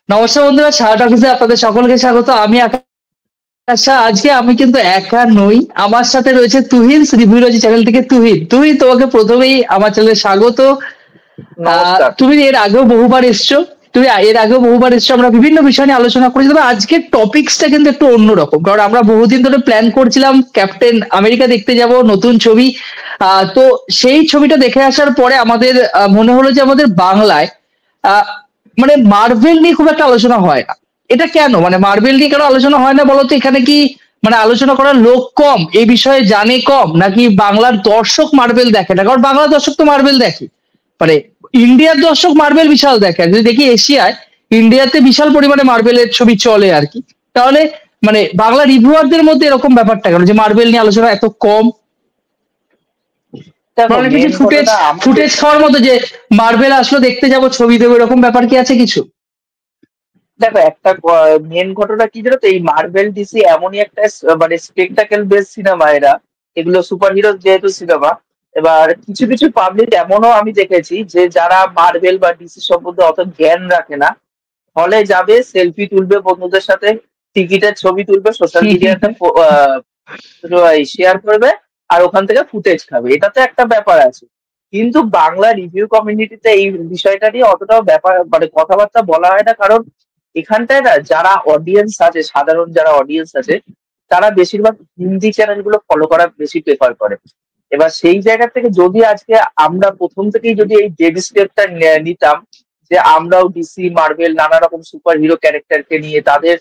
নমস্কার বন্ধুরা, শার্ট অফিসে আপনাদের সকলকে স্বাগত। আমি আকাশা। আজকে আমি কিন্তু একা নই, আমার সাথে রয়েছে তুহিন, রিভিউলজি চ্যানেল থেকে। তুহিন, তোমাকে প্রথমেই আমার চ্যানেলে স্বাগত। নমস্কার। তুমি এর আগেও বহুবার এসছো, আমরা বিভিন্ন বিষয় নিয়ে আলোচনা করেছি। তবে আজকের টপিকসটা কিন্তু একটু অন্যরকম, কারণ আমরা বহুদিন ধরে প্ল্যান করছিলাম ক্যাপ্টেন আমেরিকা দেখতে যাব, নতুন ছবি। তো সেই ছবিটা দেখে আসার পরে আমাদের মনে হলো যে আমাদের বাংলায় মানে মার্ভেল নিয়ে খুব একটা আলোচনা হয় না। এটা কেন, মানে মার্ভেল নিয়ে কেন আলোচনা হয় না বলতো? এখানে কি মানে আলোচনা করার লোক কম, এই বিষয়ে জানে কম, নাকি বাংলার দর্শক মার্ভেল দেখে না? কারণ বাংলার দর্শক তো মার্ভেল দেখে, মানে ইন্ডিয়ার দর্শক মার্ভেল বিশাল দেখে। যদি দেখি এশিয়ায়, ইন্ডিয়াতে বিশাল পরিমাণে মার্ভেলের ছবি চলে আর কি। তাহলে মানে বাংলা রিভিউয়ারদের মধ্যে এরকম ব্যাপারটা কেন যে মার্ভেল নিয়ে আলোচনা এত কম? ফুটেজ খাওয়ার মতো যে মার্ভেল আসলো দেখতে যাবো, ছবি দেবো, এরকম ব্যাপার কি আছে কিছু? দেখো, একটা মেন ঘটনা কি জানো তো, এই মার্ভেল ডিসি এমনই একটা মানে স্পেকটাকেল বেস সিনেমা এরা, এগুলো সুপার হিরো যেহেতু সিনেমা। এবার কিছু কিছু পাবলিক এমনও আমি দেখেছি যে যারা মার্ভেল বা ডিসি সম্বন্ধে অত জ্ঞান রাখে না, হলে যাবে, সেলফি তুলবে বন্ধুদের সাথে, টিকিটের ছবি তুলবে, সোশ্যাল মিডিয়াতে শেয়ার করবে, আর ওখান থেকে ফুটেজ খাবে। এটাতে একটা ব্যাপার আছে। কিন্তু বাংলা রিভিউ কমিউনিটিতে এই বিষয়টা নিয়ে অতটাও ব্যাপার মানে কথাবার্তা বলা হয় না, কারণ এখানটায় না যারা অডিয়েন্স আছে, সাধারণ যারা অডিয়েন্স আছে, তারা বেশিরভাগ হিন্দি চ্যানেলগুলো ফলো করা বেশি প্রেফার করে। এবার সেই জায়গা থেকে যদি আজকে আমরা প্রথম থেকেই যদি এই বেবি স্টেপটা নিতাম, যে আমরাও ডিসি মার্ভেল নানা রকম সুপার হিরো ক্যারেক্টারকে নিয়ে তাদের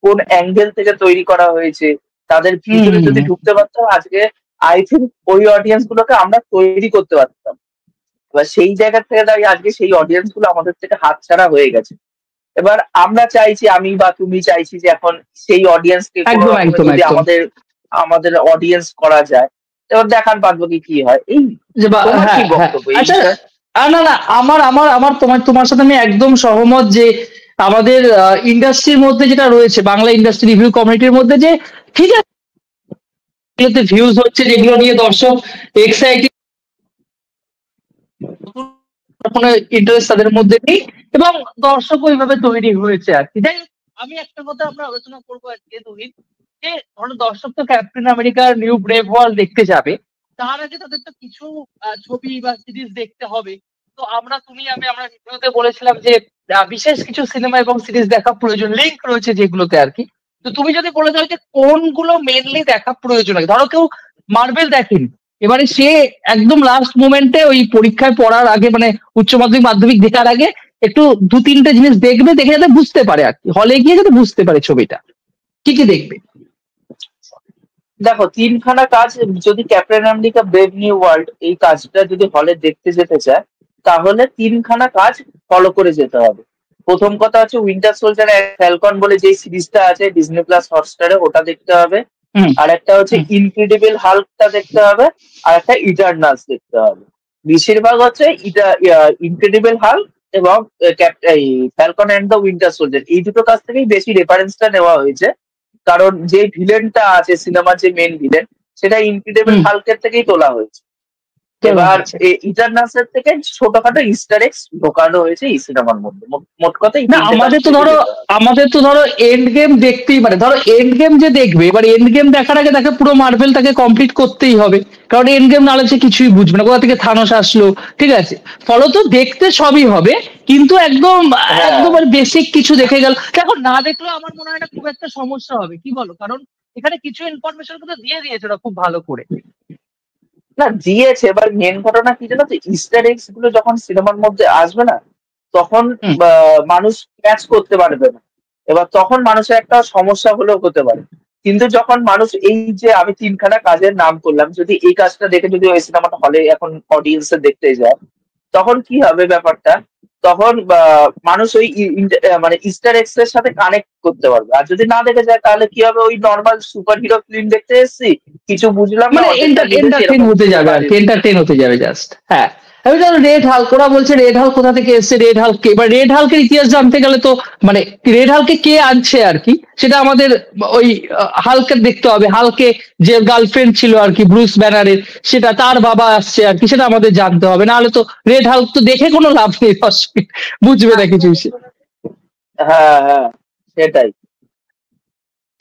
কোন অ্যাঙ্গেল থেকে তৈরি করা হয়েছে, তাদের ভিতরে যদি ঢুকতে পারতাম, আজকে আই থিঙ্ক ওই অডিয়েন্স গুলোকে আমরা তৈরি করতে পারতাম। এবার সেই জায়গা থেকে দাঁড়িয়ে আজকে সেই অডিয়েন্স গুলো আমাদের থেকে হাতছাড়া হয়ে গেছে। এবার আমরা চাইছি, আমি বা তুমি চাইছি যে এখন সেই অডিয়েন্সকে যদি আমাদের অডিয়েন্স করা যায়, এবার দেখার বাদ বাকি কি হয়। এই তোমার কি বক্তব্য? না না, আমার আমার আমার তোমার সাথে আমি একদম সহমত যে আমাদের ইন্ডাস্ট্রির মধ্যে যেটা রয়েছে, বাংলা ইন্ডাস্ট্রি রিভিউ কমিউনিটির মধ্যে, যে ঠিক আছে ভিউজ হচ্ছে, যেগুলো নিয়ে দর্শক এক্সাইটেড, কোনো ইন্টারেস্ট তাদের মধ্যে নেই, এবং দর্শক ওইভাবে তৈরি হয়েছে আর কি। যাই হোক, আমি একটা কথা আমরা আলোচনা করবো আজকে তুহিন, যে ধরো দর্শক তো ক্যাপ্টেন আমেরিকার নিউ ব্রেভ ওয়ার্ল্ড দেখতে যাবে, তার আগে তাদের তো কিছু ছবি বা সিরিজ দেখতে হবে। তো আমরা রিভিউতে বলেছিলাম যে বিশেষ কিছু সিনেমা এবং সিরিজ দেখা প্রয়োজন, লিঙ্ক রয়েছে যেগুলোতে আর কি। তো তুমি যদি বলে দাও যে কোনগুলো মেনলি দেখা প্রয়োজন আছে, ধরো কেউ মার্ভেল দেখেনি, এবারে সে একদম লাস্ট মোমেন্টে ওই পরীক্ষায় পড়ার আগে, মানে উচ্চ মাধ্যমিক মাধ্যমিক দেখার আগে একটু দু তিনটে জিনিস দেখবে, দেখে যাতে বুঝতে পারে আর কি, হলে গিয়ে যাতে বুঝতে পারে ছবিটা কি কি দেখবে। দেখো, তিনখানা কাজ যদি captain America brave new world এই কাজটা যদি হলে দেখতে যেতে চায়, তাহলে তিনখানা কাজ ফলো করে যেতে হবে। প্রথম কথা হচ্ছে উইন্টার সোলজার ফ্যালকন বলে যে সিরিজটা আছে ডিজনি প্লাস হটস্টারে, ওটা দেখতে হবে। আর একটা হচ্ছে ইনক্রেডিবল হাল্কটা দেখতে হবে, আর একটা ইটারনালস দেখতে হবে। বেশিরভাগ হচ্ছে ইনক্রেডিবল হাল্ক এবং Falcon and the winter soldier, এই দুটো কাজ থেকেই বেশি রেফারেন্সটা নেওয়া হয়েছে। কারণ যে ভিলেনটা আছে সিনেমার, যে মেন ভিলেন, সেটা ইনক্রেডিবল হাল্কের থেকেই তোলা হয়েছে। এবার ইটারনালসের থেকে ছোটখাটো ইস্টার এগস ঢোকানো হয়েছে এই সিনেমার মধ্যে। মোট কথা আমাদের তো ধরো এন্ড গেম দেখতেই পারে, ধরো এন্ড গেম যে দেখবে, এবার এন্ড গেম দেখার আগে তাকে পুরো মার্ভেল তাকে কমপ্লিট করতেই হবে, কারণ এন্ড গেম নাহলে সে কিছুই বুঝবে না, কোথা থেকে থানোস আসলো, ঠিক আছে। ফলত দেখতে সবই হবে, কিন্তু একদম বেসিক কিছু দেখে গেল, দেখো না দেখলে আমার মনে হয় না খুব একটা সমস্যা হবে, কি বলো? কারণ এখানে কিছু ইনফরমেশন কিন্তু দিয়ে দিয়েছে ওরা খুব ভালো করে। না, দিয়েছে। এবার মেন ঘটনা কি জানো তো, ইস্টার এগস গুলো যখন সিনেমার মধ্যে আসবে না, তখন মানুষ ক্যাচ করতে পারবে না। এবার তখন মানুষের একটা সমস্যা হলেও হতে পারে। কিন্তু যখন মানুষ এই যে আমি তিনখানা কাজের নাম করলাম, যদি এই কাজটা দেখে যদি ওই সিনেমাটা হলে এখন অডিয়েন্সে দেখতে যায়, তখন কি হবে ব্যাপারটা, তখন মানুষ ওই মানে ইস্টার এগস এর সাথে কানেক্ট করতে পারবে। আর যদি না দেখে যায়, তাহলে কি হবে, ওই নর্মাল সুপার হিরো ফিল্ম দেখতে এসেছি, কিছু বুঝলাম না, এন্টারটেইন হতে যাবে আর কি, এন্টারটেইন হতে যাবে জাস্ট। হ্যাঁ, আমি ধরো রেড হাল্ক, ওরা বলছে রেড হাল্ক কোথা থেকে এসছে, রেড হাল্ক কে? এবার রেড হাল্কের ইতিহাস জানতে গেলে তো মানে রেড হাল্কে কে আনছে আর কি, সেটা আমাদের ওই হাল্কের দেখতে হবে। হাল্কে যে গার্লফ্রেন্ড ছিল আর কি ব্রুস ব্যানারের, সেটা তার বাবা আসছে আর কি, সেটা আমাদের জানতে হবে, না হলে তো রেড হাল্ক তো দেখে কোনো লাভ নেই, বুঝবে না কিছু। হ্যাঁ হ্যাঁ, সেটাই।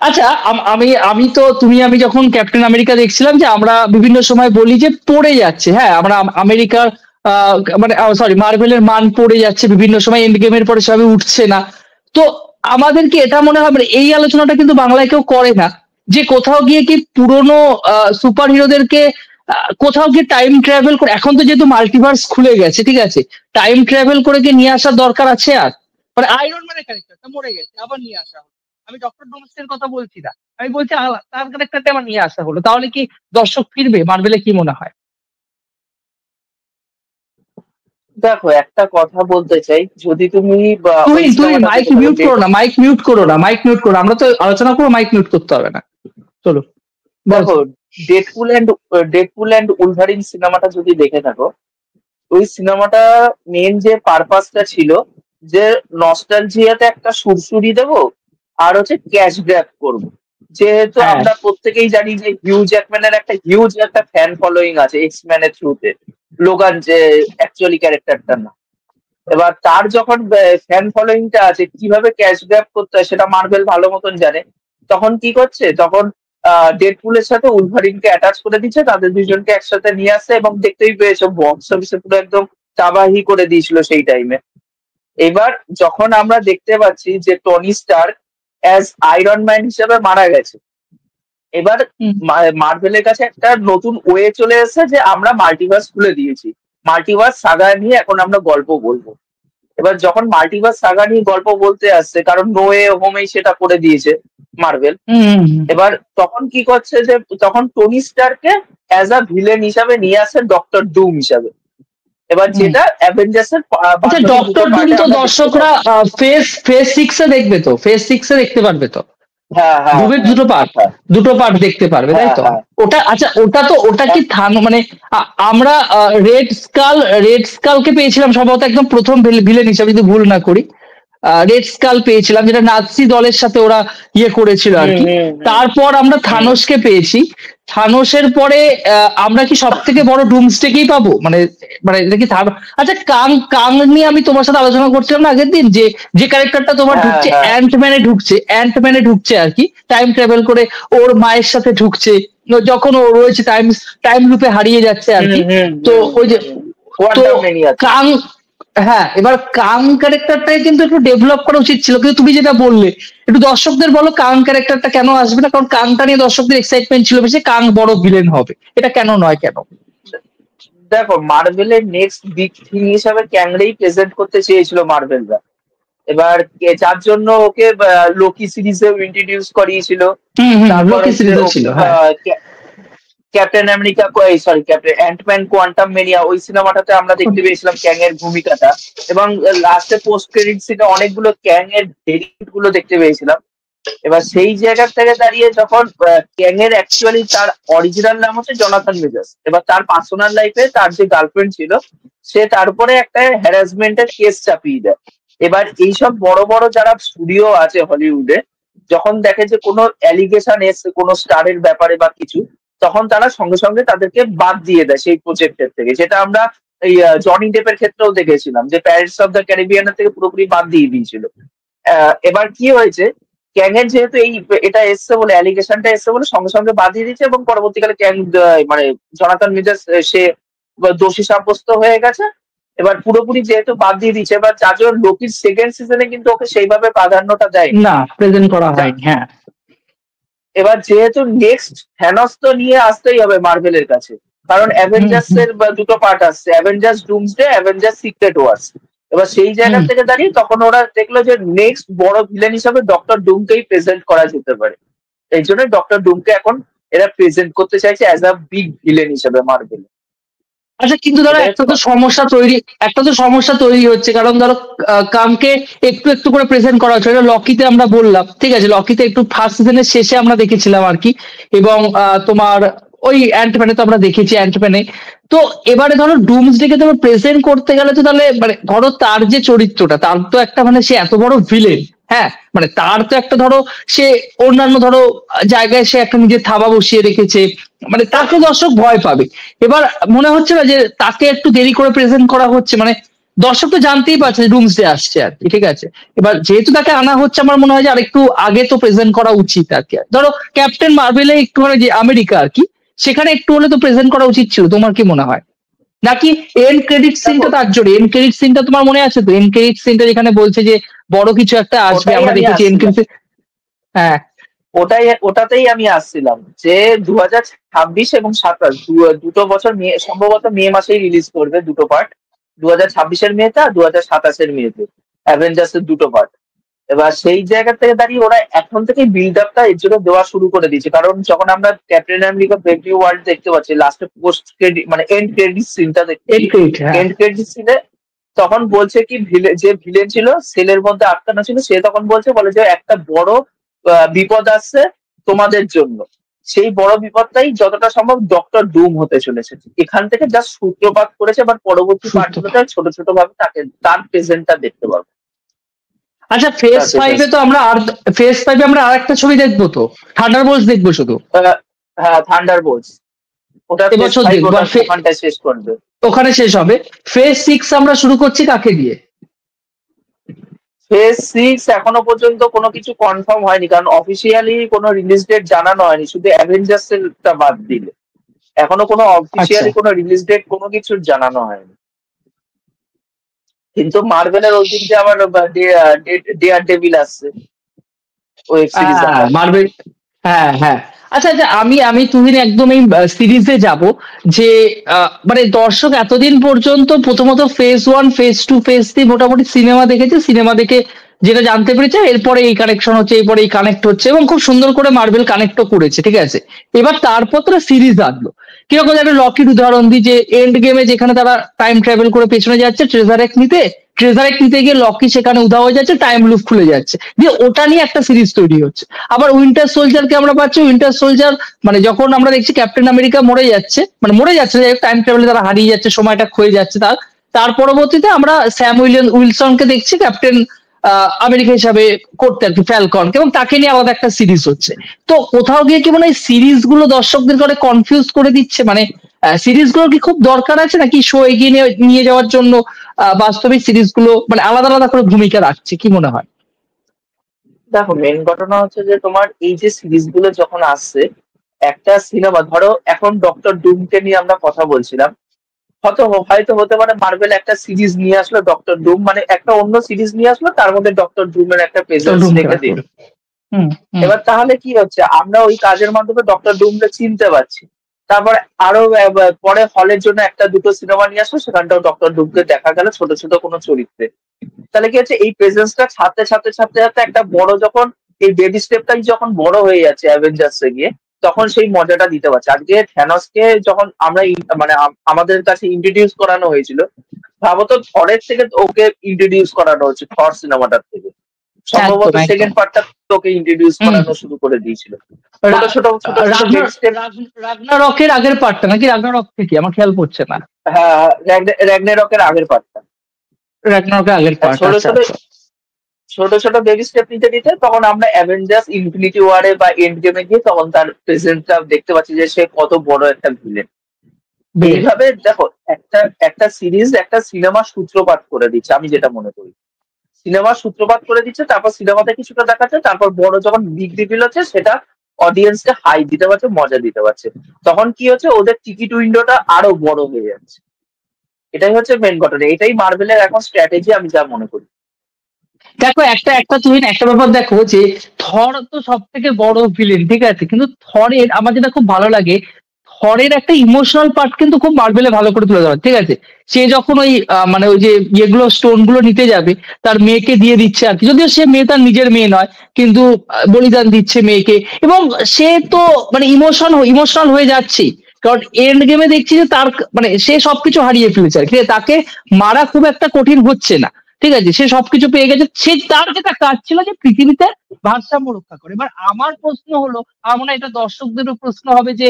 আচ্ছা, আমি আমি তো আমি যখন ক্যাপ্টেন আমেরিকা দেখছিলাম, যে আমরা বিভিন্ন সময় বলি যে পড়ে যাচ্ছে, হ্যাঁ আমরা আমেরিকার আহ, মানে সরি মার্ভেলের মান পড়ে যাচ্ছে বিভিন্ন সময়, এন্ড গেমের পরে সেভাবে উঠছে না। তো আমাদের কি এটা মনে হয়, মানে এই আলোচনাটা কিন্তু বাংলায় কেউ করে না, যে কোথাও গিয়ে কি পুরোনো সুপার হিরোদেরকে কোথাও গিয়ে টাইম ট্রাভেল করে, এখন তো যেহেতু মাল্টিভার্স খুলে গেছে, ঠিক আছে, টাইম ট্রাভেল করে কি নিয়ে আসার দরকার আছে আর? মানে আয়রন ম্যানের ক্যারেক্টারটা মরে গেছে, আবার নিয়ে আসা হলো। আমি ডক্টর ডোমসের কথা বলছি না, আমি বলছি তার ক্যারেক্টারটা আমার নিয়ে আসা হলো, তাহলে কি দর্শক ফিরবে মার্বেলে, কি মনে হয়? দেখো, একটা কথা বলতে চাই, যদি তুমি তুই ওই তুই সিনেমাটা মাইক দেখে থাকো, মিউট করো না, মাইক মিউট করো না, মাইক মিউট করো, আমরা তো আলোচনা করবো, মাইক মিউট করতে হবে না। চলো, বল। দেখো, ডেডপুল অ্যান্ড উলভারিন সিনেমাটা যদি দেখে থাকো, ওই সিনেমাটা মেন যে পারপাসটা ছিল, যে নস্টালজিয়াতে একটা সুরসুরি দেবো, আর হচ্ছে ক্যাশ গ্র্যাব করবো। যেহেতু হ্যাঁ। আমরা প্রত্যেকেই জানি যে হিউ জ্যাকম্যানের একটা হিউজ একটা ফ্যান ফলোয়িং আছে এক্সম্যানের থ্রুতে, লোগান যে অ্যাকচুয়ালি ক্যারেক্টারটা না। এবার তার যখন ফ্যান ফলোয়িংটা আছে, কিভাবে ক্যাশ গ্র্যাব করতে হয় সেটা মার্ভেল ভালো মতন জানে। তখন কি করছে, তখন ডেডপুলের সাথে উলভারিনকে অ্যাটাচ করে দিচ্ছে, তাদের দুজনকে একসাথে নিয়ে আসছে, এবং দেখতেই পেয়েছো বক্স অফিসে পুরো একদম তাবাহি করে দিয়েছিল সেই টাইমে। এবার যখন আমরা দেখতে পাচ্ছি যে Tony Stark as iron man হিসেবে মারা গেছে, এবার মার্ভেলের কাছে একটা নতুন ওয়ে চলে এসেছে, যে আমরা মাল্টিভার্স খুলে দিয়েছি, মাল্টিভার্স সাগা নিয়ে এখন আমরা গল্প বলবো। এবার যখন মাল্টিভার্স সাগা নিয়ে গল্প বলতে আসছে, কারণ নো ওয়ে হোমেই সেটা করে দিয়েছে মার্ভেল, এবার তখন কি করছে, যে তখন টনি স্টারকে অ্যাজ আ ভিলেন হিসাবে নিয়ে আসে ডক্টর ডুম হিসাবে। এবার যেটা অ্যাভেঞ্জার্স এর আচ্ছা, ডক্টর ডুম তো দর্শকরা ফেজ ফেজ 6 এ দেখবে তো, ফেজ 6 এ দেখতে পারবে তো? হ্যাঁ হ্যাঁ ডুবের দুটো পার্ট দেখতে পারবে, তাই তো? ওটা আচ্ছা, ওটা কি মানে আমরা রেড স্কালকে পেয়েছিলাম সম্ভবত একদম প্রথম ভিলেন হিসাবে, যদি ভুল না করি। রেড স্কাল পেয়েছিলাম, যেটা নাৎসি দলের সাথে ওরা ইয়ে করেছিল আর কি। তারপর আমরা থানোসকে পেয়েছি। থানোসের পরে আমরা কি সব থেকে বড় ডুমসডেকেই পাবো, মানে মানে এটা কি আচ্ছা, কাং কাং নিয়ে আমি তোমার সাথে আলোচনা করছিলাম না আগের দিন, যে ক্যারেক্টারটা তোমার ঢুকছে অ্যান্টম্যানে ঢুকছে আর কি, টাইম ট্রাভেল করে ওর মায়ের সাথে ঢুকছে, যখন ও রয়েছে টাইম লুপে হারিয়ে যাচ্ছে আর কি। তো ওই যে কাং, হ্যাঁ, এবার কাং ক্যারেক্টারটাই কিন্তু একটু ডেভেলপ করা উচিত ছিল, কিন্তু তুমি যেটা বললে, একটু দর্শকদের বলো কাং ক্যারেক্টারটা কেন আসবে না, কারণ কাংটা নিয়ে দর্শকদের এক্সাইটমেন্ট ছিল বেশি, কাং বড় ভিলেন হবে, এটা কেন নয়, কেন? দেখো, মার্ভেলের নেক্সট বিগ থিং হিসাবে ক্যাংরেই প্রেজেন্ট করতে চেয়েছিল মার্ভেলরা। এবার যার জন্য ওকে লোকি সিরিজে ইন্ট্রোডিউস করিয়েছিল। তারপরে captain America, sorry captain Ant Man quantum mania, ওই সিনেমাটাতে আমরা দেখতে পেয়েছিলাম ক্যাং এর ভূমিকাটা, এবং লাস্টে পোস্ট ক্রেডিট সিনে অনেকগুলো ক্যাং এর ডেরিভেটিভ গুলো দেখতে পেয়েছিলাম। এবার সেই জায়গা থেকে দাঁড়িয়ে যখন ক্যাং এর অ্যাকচুয়ালি তার অরিজিনাল নাম হচ্ছে জনাথন মেজর্স, এবার তার পার্সোনাল লাইফে তার যে গার্লফ্রেন্ড ছিল, সে তার উপরে একটা হ্যারাসমেন্টের কেস চাপিয়ে দেয়। এবার এইসব বড় বড় যারা স্টুডিও আছে হলিউডে, যখন দেখে যে কোনো অ্যালিগেশন এসছে কোনো স্টারের ব্যাপারে বা কিছু, তখন তারা সঙ্গে সঙ্গে তাদেরকে বাদ দিয়ে দেয় সেই প্রজেক্টের থেকে, যেটা আমরা এই জনি ডেপের ক্ষেত্রেও দেখেছিলাম, যে প্যারিস অফ দ্য ক্যারিবিয়ানের থেকে পুরোপুরি বাদ দিয়ে দিয়েছিল। এবার কি হয়েছে, ক্যাং এর যেহেতু এটা এসছে বলে, অ্যালিগেশনটা এসছে বলে সঙ্গে সঙ্গে বাদ দিয়ে দিচ্ছে, এবং পরবর্তীকালে ক্যাং মানে জনাথন মেজর্স সে দোষী সাব্যস্ত হয়ে গেছে। এবার পুরোপুরি যেহেতু বাদ দিয়ে দিচ্ছে, এবার যার জন্য লোকির সেকেন্ড সিজনে কিন্তু ওকে সেইভাবে প্রাধান্যটা দেয় না, প্রেজেন্ট করা হয়নি। হ্যাঁ, এবার যেহেতু নেক্সট থ্যানস তো নিয়ে আসতেই হবে মার্ভেলের কাছে, কারণ অ্যাভেঞ্জার্স এর দুটো পার্ট আসছে, অ্যাভেঞ্জার্স ডুমসডে, অ্যাভেঞ্জার্স সিক্রেট ওয়ার্স। এবার সেই জায়গা থেকে দাঁড়িয়ে তখন ওরা দেখলো যে নেক্সট বড় ভিলেন হিসাবে ডক্টর ডুমকেই প্রেজেন্ট করা যেতে পারে। এই জন্য ডক্টর ডুমকে এখন এরা প্রেজেন্ট করতে চাইছে অ্যাজ আ বিগ ভিলেন হিসাবে মার্ভেল। আচ্ছা, কিন্তু ধরো একটা তো সমস্যা তৈরি হচ্ছে, কারণ ধরো কামকে একটু একটু করে প্রেজেন্ট করা হচ্ছে, এটা লকিতে আমরা বললাম, ঠিক আছে, লকিতে একটু ফার্স্ট সিজনের শেষে আমরা দেখেছিলাম আর কি, এবং তোমার ওই অ্যান্টম্যানে তো আমরা দেখেছি অ্যান্টম্যানে। তো এবারে ধরো ডুমসডেকে তোমার প্রেজেন্ট করতে গেলে তো তাহলে মানে ধরো তার যে চরিত্রটা, তার তো একটা মানে সে এত বড় ভিলেন, হ্যাঁ, মানে তার তো একটা ধরো সে অন্যান্য ধরো জায়গায় সে একটা নিজের থাবা বসিয়ে রেখেছে, মানে তাকে দর্শক ভয় পাবে। এবার মনে হচ্ছে না যে তাকে একটু দেরি করে প্রেজেন্ট করা হচ্ছে, মানে দর্শক তো জানতেই পারছে ডুমসডে আসছে আর কি, ঠিক আছে। এবার যেহেতু তাকে আনা হচ্ছে, আমার মনে হয় যে আরেকটু আগে তো প্রেজেন্ট করা উচিত আর কি। ধরো ক্যাপ্টেন মার্ভেলে একটু মানে যে আমেরিকা আর কি, সেখানে একটু হলে তো প্রেজেন্ট করা উচিত ছিল, তোমার কি মনে হয়? নাকি এন্ড ক্রেডিট সিনটা তার জন্য, এন্ড ক্রেডিট সিনটা তোমার মনে আছে তো? এন্ড ক্রেডিট সিনটা যেখানে বলছে যে বড় কিছু একটা আসবে, ওটাই আমরা আমি দেখেছি এন্ড আসছিলাম, ক্রেডিট। হ্যাঁ ওটাতেই আমি আসছিলাম যে 2026 এবং 27 দুটো বছর সম্ভবত মে মাসেই রিলিজ করবে দুটো পার্ট, 2026-এর মেতে আর 2027-এর মেতে, অ্যাভেঞ্জার্স এর দুটো পার্ট। এবার সেই জায়গা থেকে দাঁড়িয়ে ওরা এখন থেকে বিল্ড আপটা এর জন্য দেওয়া শুরু করে দিয়েছে, কারণ যখন আমরা captain America brave new world দেখতে পাচ্ছি, লাস্টে পোস্ট ক্রেডিট মানে এন্ড ক্রেডিট সিনটা দেখছি, এন্ড ক্রেডিট, হ্যাঁ এন্ড ক্রেডিট সিনে তখন বলছে কি যে ভিলেন ছিল সেলের মধ্যে আটকানো ছিল, সে তখন বলে যে একটা বড় বিপদ আসছে তোমাদের জন্য, সেই বড় বিপদটাই যতটা সম্ভব ডক্টর ডুম হতে চলেছে। এখান থেকে জাস্ট সূত্রপাত করেছে, বাট পরবর্তী পার্টগুলোতে ছোট ছোট ভাবে তাকে তার প্রেজেন্টটা দেখতে পাবো। আচ্ছা ফেজ 5-এ তো আমরা ফেজ 5-এ আমরা আর একটা ছবি দেখবো তো, থান্ডারবোল্টস দেখবো শুধু। হ্যাঁ থান্ডারবোল্টস, ওটা এবছর ফেজ 5 দেখবো, আর ওখানটায় শেষ করবে। ওখানে শেষ হবে। ফেজ 6 আমরা শুরু করছি কাকে দিয়ে? ফেজ 6 এখনো পর্যন্ত কোনো কিছু কনফার্ম হয়নি, কারণ অফিসিয়ালি কোনো রিলিজ ডেট জানানো হয়নি, শুধু অ্যাভেঞ্জার্স এরটা বাদ দিলে এখনো কোনো অফিসিয়ালি কোনো রিলিজ ডেট কোনো কিছু জানানো হয়নি। কিন্তু মার্ভেলের ওই দিক দিয়ে আবার ডেয়ার ডেভিল আসছে ওয়েব সিরিজ, মার্ভেল, হ্যাঁ হ্যাঁ। আচ্ছা আচ্ছা, আমি তুহিন একদম এই সিরিজে যাব যে মানে দর্শক এতদিন পর্যন্ত প্রথমত ফেজ 1 ফেজ 2 ফেজ 3 মোটামুটি সিনেমা দেখেছে, সিনেমা দেখে যেটা জানতে পেরেছে এরপরে এই কানেকশন হচ্ছে, এরপরে এই কানেক্ট হচ্ছে, এবং খুব সুন্দর করে মার্ভেল কানেক্টও করেছে, ঠিক আছে। এবার তারপর তারা সিরিজ আনলো, কিরকম একটা লকির উদাহরণ দিই, যে এন্ড গেমে যেখানে তারা টাইম ট্রাভেল করে পেছনে যাচ্ছে ট্রেজারেক নিতে গিয়ে লকি সেখানে উধাও হয়ে যাচ্ছে, টাইম লুপ খুলে যাচ্ছে, দিয়ে ওটা নিয়ে একটা সিরিজ তৈরি হচ্ছে। আবার উইন্টার সোলজারকে আমরা পাচ্ছি, উইন্টার সোলজার মানে যখন আমরা দেখছি ক্যাপ্টেন আমেরিকা মরে যাচ্ছে, মানে মরে যাচ্ছে টাইম ট্রাভেলে তারা হারিয়ে যাচ্ছে, সময়টা ক্ষয়ে যাচ্ছে, তার পরবর্তীতে আমরা স্যাম উইলসনকে দেখছি ক্যাপ্টেন আমেরিকা হিসাবে করতে আর কি, ফ্যালকনকে, এবং তাকে নিয়ে আলাদা একটা সিরিজ হচ্ছে। তো কোথাও গিয়ে কি মানে সিরিজ গুলো দর্শকদের করে কনফিউজ করে দিচ্ছে, মানে সিরিজ গুলো কি খুব দরকার আছে নাকি শো এগিয়ে নিয়ে যাওয়ার জন্য বাস্তবিক সিরিজ গুলো মানে আলাদা আলাদা করে ভূমিকা রাখছে, কি মনে হয়? দেখো মেন ঘটনা হচ্ছে যে তোমার এই যে সিরিজ গুলো যখন আসছে, একটা সিনেমা ধরো এখন ডক্টর ডুমকে নিয়ে আমরা কথা বলছিলাম, হয়তো হতে পারে মার্ভেল একটা সিরিজ নিয়ে আসলো ডক্টর ডুম, মানে একটা অন্য সিরিজ নিয়ে আসলো, তার মধ্যে ডক্টর ডুমের একটা প্রেজেন্স রেখে দিল। এবার তাহলে কি হচ্ছে, আমরা ওই কাজের মাধ্যমে ডক্টর ডুমকে চিনতে পারছি, তারপর আরো পরে হলের জন্য একটা দুটো সিনেমা নিয়ে আসলো, সেখানটাও ডক্টর ডুমকে দেখা গেল ছোট ছোট কোনো চরিত্রে। তাহলে কি হচ্ছে, এই প্রেজেন্সটা ছাড়তে ছাড়তে ছাড়তে ছাড়তে একটা বড় যখন এই বেবি স্টেপটাই যখন বড় হয়ে যাচ্ছে অ্যাভেঞ্জার্সে গিয়ে, তখন সেই মজাটা দিতে পারছে। আজকে থ্যানসকে যখন আমরা মানে আমাদের কাছে ইন্ট্রোডিউস করানো হয়েছিল, ভাবতো থরের থেকে ওকে ইন্ট্রোডিউস করানো হচ্ছে, থর সিনেমাটার থেকে সম্ভবত সেকেন্ড পার্টটা তোকে ইন্ট্রোডিউস করানো শুরু করে দিয়েছিল। ছোট ছোট রাগনারকের আগের পার্টটা নাকি রাগনারক থেকে, আমার খেয়াল পড়ছে না। হ্যাঁ র্যাগনারকের আগের পার্টটা, রাগনারকের আগের পার্ট। ছোট ছোট বেবি স্টেপ নিতে নিতে তখন আমরা অ্যাভেঞ্জার্স ইনফিনিটি ওয়ারে বা এন্ড গেমে গিয়ে তখন তার প্রেজেন্টটা দেখতে পাচ্ছি যে সে কত বড় একটা ভিলেন। এইভাবে দেখো একটা সিরিজ একটা সিনেমা সূত্রপাত করে দিচ্ছে, আমি যেটা মনে করি সিনেমা সূত্রপাত করে দিচ্ছে, তারপর সিনেমাতে কিছুটা দেখাচ্ছে, তারপর বড় যখন বিগ রিভিল হচ্ছে সেটা অডিয়েন্সকে হাই দিতে পারছে, মজা দিতে পারছে, তখন কি হচ্ছে ওদের টিকিট উইন্ডোটা আরো বড় হয়ে যাচ্ছে। এটাই হচ্ছে মেন ঘটনা, এটাই মার্ভেলের এখন স্ট্র্যাটেজি আমি যা মনে করি। দেখো একটা তুমি একটা ব্যাপার দেখো যে থর তো সব থেকে বড় ভিলেন, ঠিক আছে, কিন্তু থরের আমার যেটা খুব ভালো লাগে, থরের একটা ইমোশনাল পার্ট কিন্তু খুব মার্ভেলে ভালো করে তুলে ধরা, ঠিক আছে। সে যখন ওই মানে ওই যে ইয়েগুলো স্টোন গুলো নিতে যাবে, তার মেয়েকে দিয়ে দিচ্ছে আর কি, যদিও সে মেয়ে তার নিজের মেয়ে নয়, কিন্তু বলিদান দিচ্ছে মেয়েকে, এবং সে তো মানে ইমোশনাল হয়ে যাচ্ছে, কারণ এন্ড গেমে দেখছি যে তার মানে সে সবকিছু হারিয়ে ফেলেছে আর কি, তাকে মারা খুব একটা কঠিন হচ্ছে না, ঠিক আছে, সে সবকিছু পেয়ে গেছে, সে তার যেটা কাজ ছিল যে পৃথিবীতে ভারসাম্য রক্ষা করে। এবার আমার প্রশ্ন হলো, আমার মনে হয় এটা দর্শকদেরও প্রশ্ন হবে যে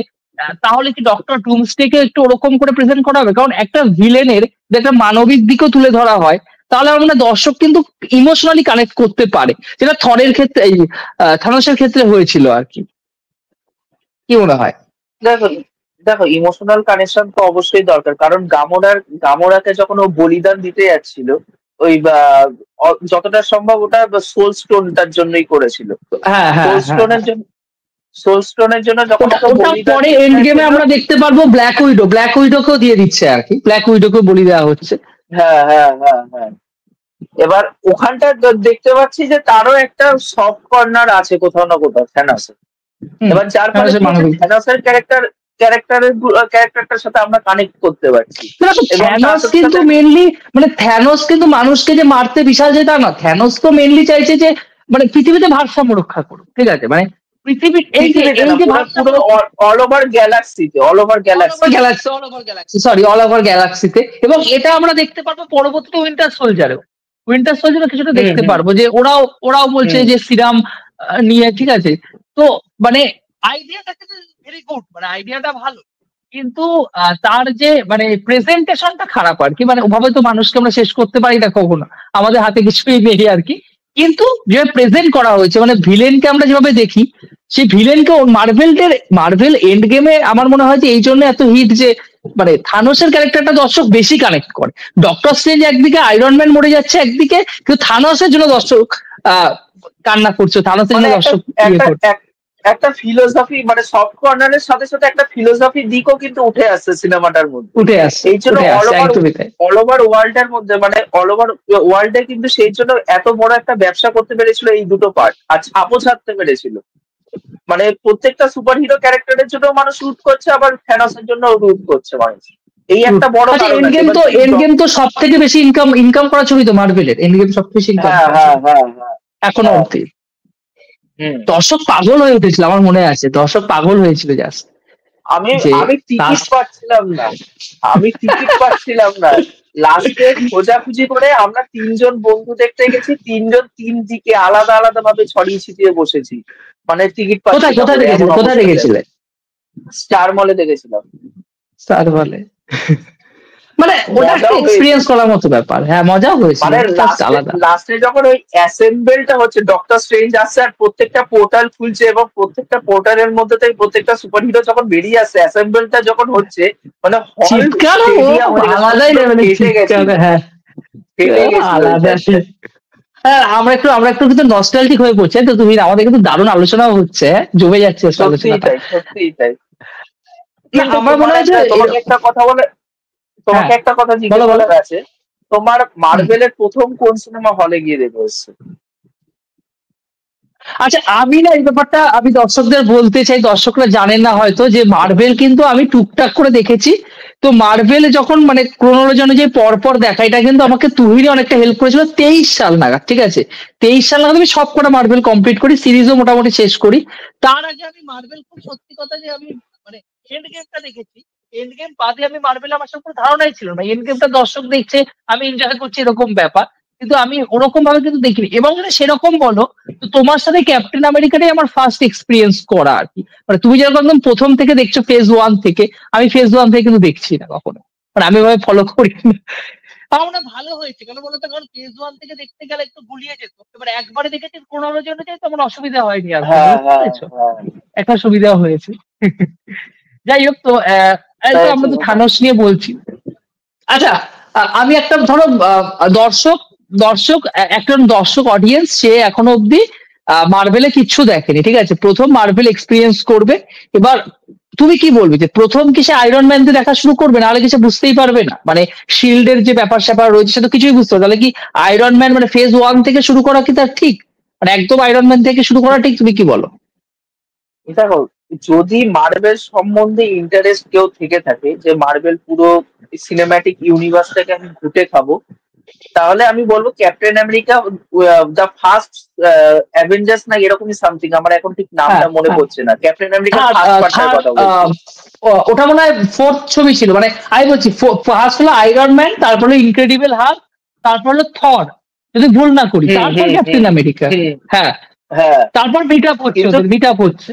তাহলে কি ডক্টর ডুমসডেকে একটু ওরকম করে প্রেজেন্ট করা হবে, কারণ একটা ভিলেনের যে একটা মানবিক দিকও তুলে ধরা হয়, তাহলে আমার মনে হয় দর্শক কিন্তু ইমোশনালি কানেক্ট করতে পারে, যেটা থরের ক্ষেত্রে এই থানোসের ক্ষেত্রে হয়েছিল আর কি, কি মনে হয়? দেখো দেখো, ইমোশনাল কানেকশন তো অবশ্যই দরকার, কারণ গামোরাকে যখন ও বলিদান দিতে যাচ্ছিল, ওই যতটা সম্ভব ওটা সোল স্টোনটার জন্যই করেছিল। হ্যাঁ হ্যাঁ সোল হ্যাঁ স্টোনের হ্যাঁ। জন্য সোল স্টোনের জন্য যখন ওটা ওকে ওটা বলিদান পরে দিতে এন্ড গেমে যাচ্ছিল। আমরা দেখতে পারবো ব্ল্যাক উইডোকেও দিয়ে দিচ্ছে আর কি, ব্ল্যাক উইডোকে বলি দেওয়া হচ্ছে। হ্যাঁ হ্যাঁ হ্যাঁ হ্যাঁ। এবার ওখানটা দেখতে পাচ্ছি যে তারও একটা সফট কর্নার আছে কোথাও না কোথাও থ্যানোসের। এবার যার ফলে কি হচ্ছে, মানবিক থ্যানোসের ক্যারেক্টারটার সাথে আমরা কানেক্ট করতে পারছি। এবং তার থ্যানোস সাথে কিন্তু সাথে মেনলি, মানে থ্যানোস কিন্তু মানুষকে যে মারতে বিশাল যে তা না, থ্যানোস তো মেনলি চাইছে যে মানে পৃথিবীতে ভারসাম্য রক্ষা করুক, ঠিক আছে, মানে পৃথিবীর এই যে পৃথিবীতে এই না, যে পুরো ভারসাম্য পুরো অল ওভার গ্যালাক্সিতে, all over galaxy. All over গ্যালাক্সিতে, এবং এটা আমরা দেখতে পারবো পরবর্তী উইন্টার সোলজারও কিছুটা হুম দেখতে হুম পারবো যে ওরাও বলছে হুম যে সিরাম নিয়ে, ঠিক আছে। তো মানে আইডিয়াটা কিন্তু ভেরি গুড, মানে আইডিয়াটা ভালো, কিন্তু তার যে মানে প্রেজেন্টেশনটা খারাপ আর কি, মানে ওভাবে তো মানুষকে আমরা শেষ করতে পারি না কখনো, আমাদের হাতে কিছুই নেই আর কি। কিন্তু যেভাবে প্রেজেন্ট করা হয়েছে, মানে ভিলেনকে আমরা যেভাবে দেখি, সেই ভিলেনকে মার্ভেল এন্ড গেমে আমার মনে হয় যে এই জন্য এত হিট, যে মানে থানোসের ক্যারেক্টারটা দর্শক বেশি কানেক্ট করে। ডক্টর স্ট্রেঞ্জ একদিকে, আয়রন ম্যান মরে যাচ্ছে একদিকে, কিন্তু থানোসের জন্য দর্শক আহ কান্না করছে, থানোসের মানে জন্য একটা দর্শক ইয়ে একটা করছে। একটা ফিলোসফি, মানে সফট কর্নারের সাথে সাথে একটা ফিলোসফি দিকও কিন্তু উঠে আসছে সিনেমাটার মধ্যে। এই জন্য অল ওভার একদমই তাই। ওয়ার্ল্ড এর মধ্যে, মানে অল ওভার ওয়ার্ল্ডে কিন্তু সেই জন্য এত বড় একটা ব্যবসা করতে পেরেছিল এই দুটো পার্ট, আর ছাপও ছাড়তে পেরেছিল। মানে প্রত্যেকটা সুপার হিরো ক্যারেক্টারের জন্য মানুষ রুট করছে, আবার থ্যানোসের জন্য রুট করছে মানুষ। এই একটা বড় আচ্ছা, কারণ আছে। এন্ড গেম তো সব থেকে বেশি ইনকাম করা ছবি তো মার্ভেলের, এন্ড গেম সব থেকে বেশি ইনকাম হ্যাঁ করা হ্যাঁ ছবি হ্যাঁ হ্যাঁ এখনো হ্যাঁ। অব্দি। হুম। দর্শক পাগল হয়ে উঠেছিল, আমার মনে আছে দর্শক পাগল হয়েছিল জাস্ট আমি যে আমি টিকিট পাচ্ছিলাম না, আমি টিকিট পাচ্ছিলাম না। লাস্টে খোঁজাখুঁজি করে আমরা তিনজন বন্ধু দেখতে গেছি, তিনজন তিন দিকে আলাদা আলাদা ভাবে ছড়িয়ে ছিটিয়ে বসেছি, মানে টিকিট পাচ্ছি কোথায় না কোথায় বলে, এমন দেখেছিলে, কোথায় অবস্থাতে। দেখেছিলে? স্টার মলে দেখেছিলাম। স্টার বলে মানে ওটা একটা মজাও হয়েছে। এক্সপিরিয়েন্স করার মতো ব্যাপার, হ্যাঁ মজা হয়েছিল, মানে জাস্ট আলাদা। লাস্টে যখন ওই অ্যাসেম্বলটা হচ্ছে, ডক্টর স্ট্রেঞ্জ আসছে আর প্রত্যেকটা পোর্টাল খুলছে, এবং প্রত্যেকটা পোর্টালের মধ্যে থেকে প্রত্যেকটা সুপার হিরো যখন বেরিয়ে আসছে, অ্যাসেম্বলটা যখন হচ্ছে, মানে হল চিৎকার স্টেডিয়াম আলাদাই লেভেলের কেটে গেছে, চিৎকার, হ্যাঁ কেটে গেছিল আলাদা। হ্যাঁ, আমরা একটু কিন্তু নস্টালজিক হয়ে পড়ছে, তো তুমি আমাদের কিন্তু দারুণ আলোচনাও হচ্ছে, হ্যাঁ, জমে যাচ্ছে সত্যিই আলোচনাটা। তাই, সত্যিই তাই। না, কিন্তু আমার মনে হয় যে তোমাকে একটা কথা বলে, হ্যাঁ তোমাকে একটা কথা জিজ্ঞেস বলো বলো। করার আছে। তোমার মার্ভেলের প্রথম কোন সিনেমা হলে গিয়ে দেখে এসছো? আচ্ছা, আমি না এই ব্যাপারটা আমি দর্শকদের বলতে চাই, দর্শকরা জানেন না হয়তো, যে মার্ভেল কিন্তু আমি টুকটাক করে দেখেছি। তো মার্ভেল যখন মানে ক্রোনোলজি অনুযায়ী পরপর দেখা, এটা কিন্তু আমাকে তুহিনই অনেকটা হেল্প করেছিল 23 সাল নাগাদ, ঠিক আছে। 23 সাল নাগাদ আমি সব কটা মার্ভেল কমপ্লিট করি, সিরিজও মোটামুটি শেষ করি। তার আগে আমি মার্ভেল, খুব সত্যি কথা যে আমি মানে এন্ড গেমটা দেখেছি। এন্ড গেম বাদে আমি মার্ভেল আমার সব কোনো ধারণাই ছিল না, এন্ড গেমটা দর্শক দেখছে আমি এনজয় করছি এরকম ব্যাপার, কিন্তু আমি ওরকম ভাবে কিন্তু দেখিনি। এবং যদি সেরকম বলো, তো তোমার সাথে ক্যাপ্টেন আমেরিকাটাই আমার ফার্স্ট এক্সপিরিয়েন্স করা আর কি। মানে তুমি যেরকম একদম প্রথম থেকে দেখছো ফেজ 1 থেকে, আমি ফেজ 1 থেকে কিন্তু দেখছি না কখনো, মানে আমি ভাবে ফলো করি না। আমার মনে হয় ভালো হয়েছে, কেন বলতো, কারণ ফেজ 1 থেকে দেখতে গেলে একটু গুলিয়ে যেত, এবার একবারে দেখেছি ক্রোনোলজি অনুযায়ী, তেমন অসুবিধা হয়নি আর কোনো, হ্যাঁ বুঝতে হ্যাঁ পেরেছো, হ্যাঁ। একটা সুবিধা হয়েছে। যাই হোক, তো এই তো আমরা তো থানোস নিয়ে বলছি। আচ্ছা, আমি একটা ধরো দর্শক দর্শক একজন দর্শক অডিয়েন্স, সে এখনো অব্দি মার্ভেলে কিচ্ছু দেখেনি, ঠিক আছে, প্রথম মার্ভেল এক্সপিরিয়েন্স করবে। এবার তুমি কি বলবে, যে প্রথম কি সে আয়রন ম্যান দিয়ে দেখা শুরু করবে, নাহলে কি সে বুঝতেই পারবে না, মানে শিল্ডের যে ব্যাপার স্যাপার রয়েছে সে তো কিছুই বুঝতে পারবে, তাহলে কি আয়রন ম্যান মানে ফেজ 1 থেকে শুরু করা কি তার ঠিক, মানে একদম আয়রন ম্যান থেকে শুরু করা ঠিক, তুমি কি বলো? দেখো, যদি মার্বেল সম্বন্ধে ইন্টারেস্ট কেউ থেকে থাকে, যে মার্বেল পুরো সিনেম্যাটিক ইউনিভার্সটাকে আমি ঘুটে খাবো, তাহলে আমি বলবো captain America the first Avengers, না এরকমই সামথিং, আমার এখন ঠিক নামটা হ্যাঁ মনে হ্যাঁ, পড়ছে না, ক্যাপ্টেন আমেরিকা ফার্স্ট পার্টটার কথা বলছি। ওটা মনে হয় ফোর্থ ছবি ছিল, মানে আমি বলছি ফার্স্ট হলো আয়রন ম্যান, তারপর হলো ইনক্রেডিবল হাল্ক, তারপর হলো থর, যদি ভুল না করি, হুম তারপর হুম ক্যাপ্টেন হুম আমেরিকা। হুম। হ্যাঁ, হ্যাঁ। তারপর মিট আপ হচ্ছে, কিন্তু ওদের মিট আপ হচ্ছে।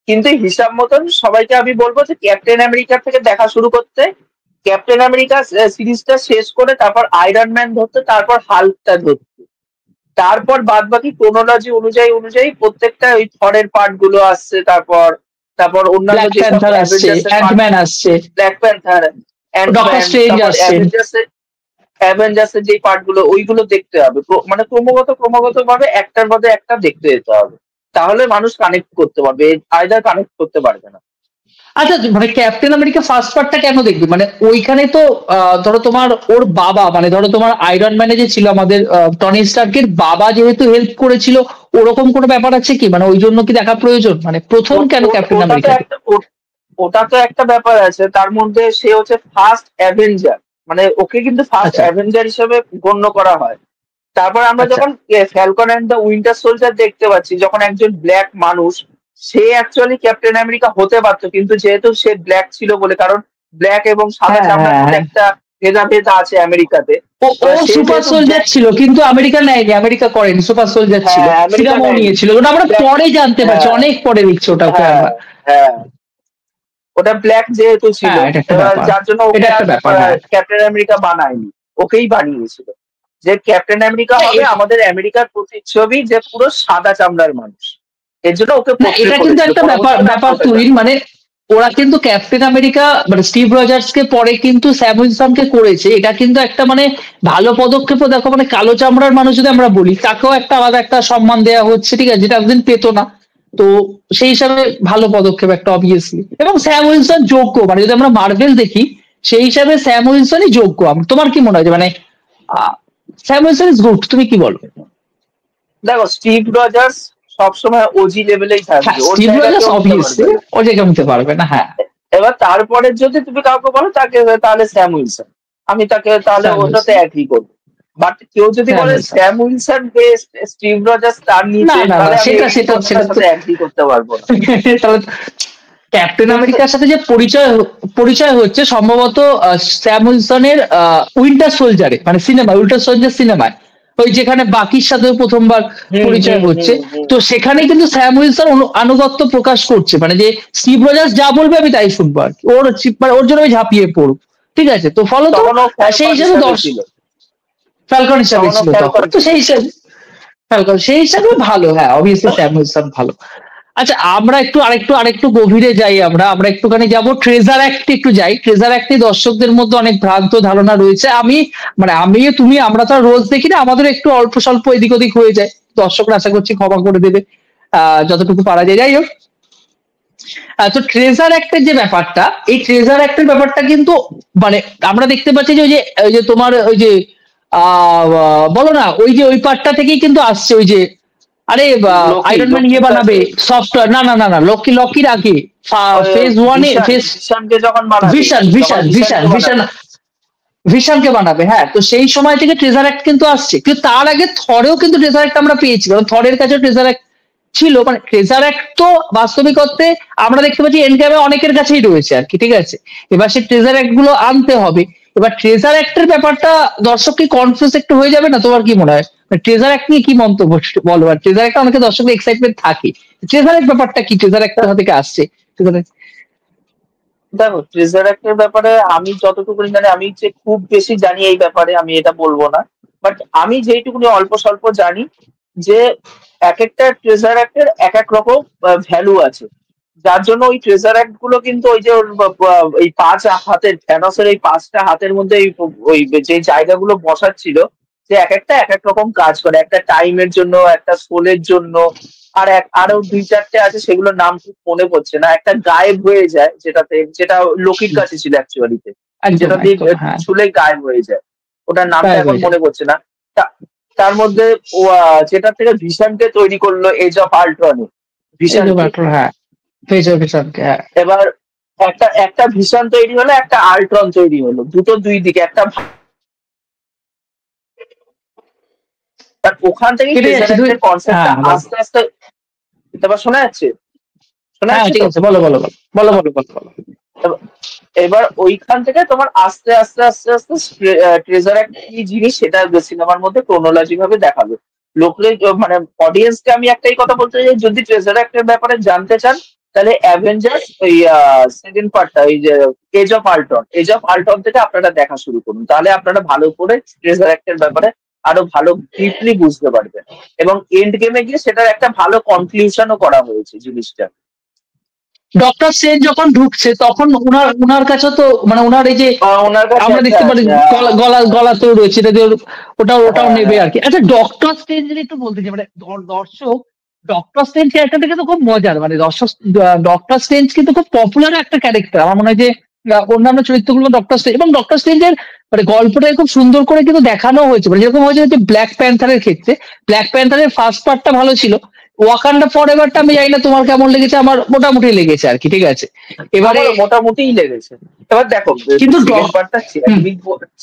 কিন্তু হিসাব মতন সবাইকে আমি বলবো যে ক্যাপ্টেন আমেরিকা থেকে দেখা শুরু করতে, ক্যাপ্টেন আমেরিকা সিরিজটা শেষ করে তারপর আয়রন ম্যান ধরতে, তারপর হাল্কটা ধরতে, তারপর বাদ বাকি ক্রোনোলজি অনুযায়ী অনুযায়ী প্রত্যেকটা ওই থরের পার্ট গুলো আসছে, তারপর তারপর অন্যান্য ব্ল্যাক যেসব প্যান্থার আসছে, অ্যাভেঞ্জার্স এর অ্যান্টম্যান আসছে, black panther, doctor Ant Man, strange তারপর আসছে। অ্যাভেঞ্জার্স এর যে পার্ট গুলো ওইগুলো দেখতে হবে, মানে ক্রমাগত ভাবে একটার মধ্যে একটা দেখতে যেতে হবে, তাহলে মানুষ কানেক্ট করতে পারবে, আইদার কানেক্ট করতে পারবে না। আচ্ছা, মানে ক্যাপ্টেন আমেরিকা ফার্স্ট পার্টটা কেন দেখবি? মানে ওইখানে তো ধরো তোমার ওর বাবা, মানে ধরো তোমার আয়রন ম্যানে যে ছিল আমাদের টনি স্টার্কের বাবা, যেহেতু হেল্প করেছিল, ওরকম কোনো ব্যাপার আছে কি? মানে ওই জন্য কি দেখা প্রয়োজন? মানে প্রথম কেন ক্যাপ্টেন ওটা তো আমেরিকাকে? একটা ওটা তো একটা ব্যাপার আছে, তার মধ্যে সে হচ্ছে ফার্স্ট অ্যাভেঞ্জার, মানে ওকে কিন্তু ফার্স্ট আচ্ছা, অ্যাভেঞ্জার হিসেবে গণ্য করা হয়। তারপর আমরা আচ্ছা। যখন Falcon and the winter soldier দেখতে পাচ্ছি, যখন একজন ব্ল্যাক মানুষ, সে অ্যাকচুয়ালি ক্যাপ্টেন আমেরিকা হতে পারতো, কিন্তু যেহেতু সে ব্ল্যাক ছিল বলে, কারণ ব্ল্যাক এবং সাদা হ্যাঁ, চামড়ার হ্যাঁ, মধ্যে হ্যাঁ। একটা ভেদাভেদ আছে আমেরিকাতে। ও ও এবার সে সুপার যেহেতু সোলজার ব্ল্যাক, ছিল, কিন্তু আমেরিকা নেয়নি, আমেরিকা করেনি, সুপার সোলজার ছিল। হ্যাঁ আমেরিকা সিনেমাও নেয়নি, নিয়েছিল, ওটা আমরা ব্ল্যাক, পরে জানতে পারছি, হ্যাঁ অনেক পরে দেখছি ওটাকে হ্যাঁ আমরা। হ্যাঁ, ওটা ব্ল্যাক যেহেতু ছিল, হ্যাঁ, এটা একটা এবার ব্যাপার, যার জন্য এটা ওকে আর একটা ব্যাপার, হ্যাঁ। ক্যাপ্টেন আমেরিকা বানায়নি, ওকেই বানিয়েছিল যে ক্যাপ্টেন আমেরিকা না, হবে আমাদের আমেরিকার প্রতিচ্ছবি, যে পুরো সাদা চামড়ার মানুষ। এর জন্য ওকে না, পোট্রে এটা কিন্তু করেছিল, একটা ব্যাপার পরবর্তীকালে ব্যাপার আমরা ওটা তৈরি, জানি। মানে ওরা কিন্তু ক্যাপ্টেন আমেরিকা মানে স্টিভ রজার্স কে পরে কিন্তু স্যাম উইলসনকে করেছে, এটা কিন্তু একটা মানে ভালো পদক্ষেপ। দেখো, মানে কালো চামড়ার মানুষ যদি আমরা বলি, তাকেও একটা আলাদা একটা সম্মান দেওয়া হচ্ছে, ঠিক আছে, যেটা একদিন পেত না। তো সেই হিসাবে ভালো পদক্ষেপ একটা, অবভিয়াসলি। এবং স্যাম উইলসন যোগ্য, মানে যদি আমরা মার্ভেল দেখি সেই হিসাবে স্যাম উইলসনই যোগ্য। তোমার কি মনে হয় যে মানে স্যাম উইলসন ইজ গুড? তুমি কি বলো? দেখো, স্টিভ রজার্স সবসময় ওজি লেভেলেই হ্যাঁ, থাকবে, ওর স্টিভ জায়গা রজার্স কেউ নিতে পারবে অবভিয়াসলি না। ও জায়গা নিতে পারবে না, হ্যাঁ। এবার তারপরে যদি তুমি কাউকে বলো তাকে, তাহলে স্যাম উইলসন, আমি তাকে তাহলে স্যাম ওটাতে উইলসন, একই করবো। বাট কেউ যদি স্যাম বলে Wilson. Sam Wilson best, Steve Rogers তার না, নিচে, না, না, তাহলে আমি সেটা এই সেটা সেটা কথাটার তো সাথে একই করতে পারবো না। তাহলে ক্যাপ্টেন কিন্তু আমেরিকার সাথে যে পরিচয় পরিচয় হচ্ছে সম্ভবত স্যাম উইলসনের উইন্টার সোলজারে, মানে সিনেমা উইন্টার সোলজার সিনেমায়, ওই যেখানে বাকির সাথে প্রথমবার হুম পরিচয় হুম হচ্ছে। হুম হুম তো সেখানে কিন্তু স্যাম উইলসন আনুগত্য প্রকাশ করছে, মানে যে স্টিভ রজার্স যা বলবে আমি তাই শুনবো আর কি, মানে ওর জন্য আমি ঝাঁপিয়ে পড়ব। ঠিক আছে, তো ফলত তখন ও সেই ফ্যালকন হিসাবে হিসাবে ছিল, ফ্যালকন হিসাবে তখন ও ছিল তখন, ফ্যালকন তো ছিল। সেই হিসাবে ফ্যালকন সেই হিসাবে ভালো, হ্যাঁ, অবভিয়াসলি স্যাম উইলসন ভালো। আচ্ছা, আমরা একটু আরেকটু গভীরে যাই, আমরা একটুখানি যাব ট্রেজার অ্যাক্টে একটু যাই। ট্রেজার অ্যাক্টে দর্শকদের মধ্যে অনেক ভ্রান্ত ধারণা রয়েছে। মানে আমি তুমি আমরা তো আর রোজ দেখি না, আমাদের একটু অল্প স্বল্প এদিক ওদিক হয়ে যায়, দর্শকরা আশা করছি ক্ষমা করে দেবে যতটুকু পারা যায়। যাই হোক, তো ট্রেজার অ্যাক্টের যে ব্যাপারটা, এই ট্রেজার অ্যাক্টের ব্যাপারটা কিন্তু মানে আমরা দেখতে পাচ্ছি যে ওই যে তোমার ওই যে বলো না, ওই যে ওই পার্টটা থেকেই কিন্তু আসছে, ওই যে আরে আয়রন ম্যান লোকির বানাবে কাছে সফটওয়্যার, না, না, না, না, লকির আগে ওই ফেজ ওয়ানে, ফেজ ভিশনকে যখন বানাবে, ভিশন যখন ভিশন ভিশন ভিশনকে ভিশন বানাবে। ভিশনকে বানাবে, হ্যাঁ। তো সেই সময় থেকে ট্রেজার অ্যাক্ট কিন্তু আসছে, কিন্তু তার আগে থরেও কিন্তু ট্রেজার অ্যাক্ট আমরা পেয়েছি, কারণ থরের কাছে ট্রেজার অ্যাক্ট ছিল। মানে ট্রেজার অ্যাক্ট তো বাস্তবিক অর্থে আমরা দেখতে পাচ্ছি এন্ড গেমে অনেকের কাছেই রয়েছে আর কি, ঠিক আছে। এবার সেই ট্রেজার অ্যাক্ট গুলো আনতে হবে। এবার ট্রেজার অ্যাক্টের ব্যাপারটা দর্শক কি কনফিউজ একটু হয়ে যাবে না? তোমার কি মনে হয় ট্রেজার অ্যাক্ট নিয়ে কি মন্তব্য বলো? আর ট্রেজার অ্যাক্ট অনেকে দর্শকের এক্সাইটমেন্ট থাকে, ট্রেজার অ্যাক্ট ব্যাপারটা কি, ট্রেজার অ্যাক্ট কোথা থেকে আসছে? দেখো, ট্রেজার অ্যাক্টের ব্যাপারে আমি যতটুকু জানি, আমি যে খুব বেশি জানি এই ব্যাপারে আমি এটা বলবো না, বাট আমি যেইটুকুনি অল্প স্বল্প জানি, যে এক একটা ট্রেজার অ্যাক্টের এক এক রকম ভ্যালু আছে, যার জন্য ওই ট্রেজার অ্যাক্ট গুলো কিন্তু ওই যে ওর এই পাঁচ হাতের থ্যানোসের এই পাঁচটা হাতের মধ্যে ওই যে জায়গাগুলো বসাচ্ছিল, যে এক একটা এক এক রকম কাজ করে, একটা টাইমের জন্য, একটা সোলের জন্য, আর আরো দুই চারটে আছে, সেগুলোর নাম খুব মনে পড়ছে না, একটা গায়েব হয়ে যায়, যেটা লোকির কাছে ছিল অ্যাকচুয়ালিতে, একদম, যেটা দিয়ে একদম, হ্যাঁ, ছুলে গায়েব হয়ে যায়, ওটার নামটা গায়েব এখন হয়ে যায়। মনে পড়ছে না। তার মধ্যে ও যেটা থেকে ভিশনকে তৈরি করলো এজ অফ আল্ট্রনে, এই যে ভিশনকে। ব্যাপার, হ্যাঁ, ভিশনকে, হ্যাঁ। এবার একটা একটা ভিশন তৈরি হলো, একটা আল্ট্রন তৈরি হলো, দুটো দুই দিকে একটা আর ওখান থেকেই কেটে ট্রেজার যাচ্ছে তুই, অ্যাক্টের কনসেপ্টটা হ্যাঁ, বলো। আস্তে আস্তে। এবার শোনা যাচ্ছে? শোনা হ্যাঁ, যাচ্ছে ঠিক তো? আছে, বলো, বলো, বলো, বলো, বলো, বলো, বলো। এবার এবার ওইখান থেকে তোমার আস্তে আস্তে আস্তে আস্তে ট্রেজার অ্যাক্ট কি জিনিস সেটা সিনেমার মধ্যে ক্রোনোলজি ভাবে দেখাবে লোকরে, মানে অডিয়েন্সকে আমি একটাই কথা বলতে চাই, যদি ট্রেজার অ্যাক্টের ব্যাপারে জানতে চান, তাহলে অ্যাভেঞ্জার্স ওই সেকেন্ড পার্টটা, ওই যে এজ অফ আল্ট্রন থেকে আপনারা দেখা শুরু করুন, তাহলে আপনারা ভালো করে ট্রেজার অ্যাক্টের ব্যাপারে আরো ভালো ডিপলি বুঝতে পারবেন, এবং এন্ড গেমে গিয়ে সেটার একটা ভালো কনক্লুশনও করা হয়েছে জিনিসটা। ডক্টর স্ট্রেঞ্জ যখন ঢুকছে তখন উনার উনার কাছে তো মানে উনার এই যে ওনার কাছে আমরা একটা দেখতে পারি আছে, গলাতেও রয়েছে, এটা দিয়ে ওটাও ওটাও নেবে হ্যাঁ আর কি। আচ্ছা, ডক্টর স্ট্রেঞ্জ যদি একটু বলতে চাই, মানে দর্শক ডক্টর স্ট্রেঞ্জ ক্যারেক্টারটা কিন্তু খুব মজার, মানে দর্শক ডক্টর স্ট্রেঞ্জ কিন্তু খুব পপুলার একটা ক্যারেক্টার। আমার মনে হয় যে অন্যান্য চরিত্রগুলো ডক্টর স্ট্রেঞ্জ এবং ডক্টর স্ট্রেঞ্জের মানে গল্পটাকে খুব সুন্দর করে কিন্তু দেখানো হয়েছে, মানে যেরকম হয়েছে যে ব্ল্যাক প্যান্থারের ক্ষেত্রে ব্ল্যাক প্যান্থারের ফার্স্ট পার্টটা ভালো ছিল, ওয়াকান্ডা ফর এভারটা আমি জানি না তোমার কেমন লেগেছে, আমার মোটামুটি লেগেছে আর কি, ঠিক আছে। এবারে আমার মোটামুটিই লেগেছে। এবার দেখো কিন্তু সেকেন্ড পার্টটা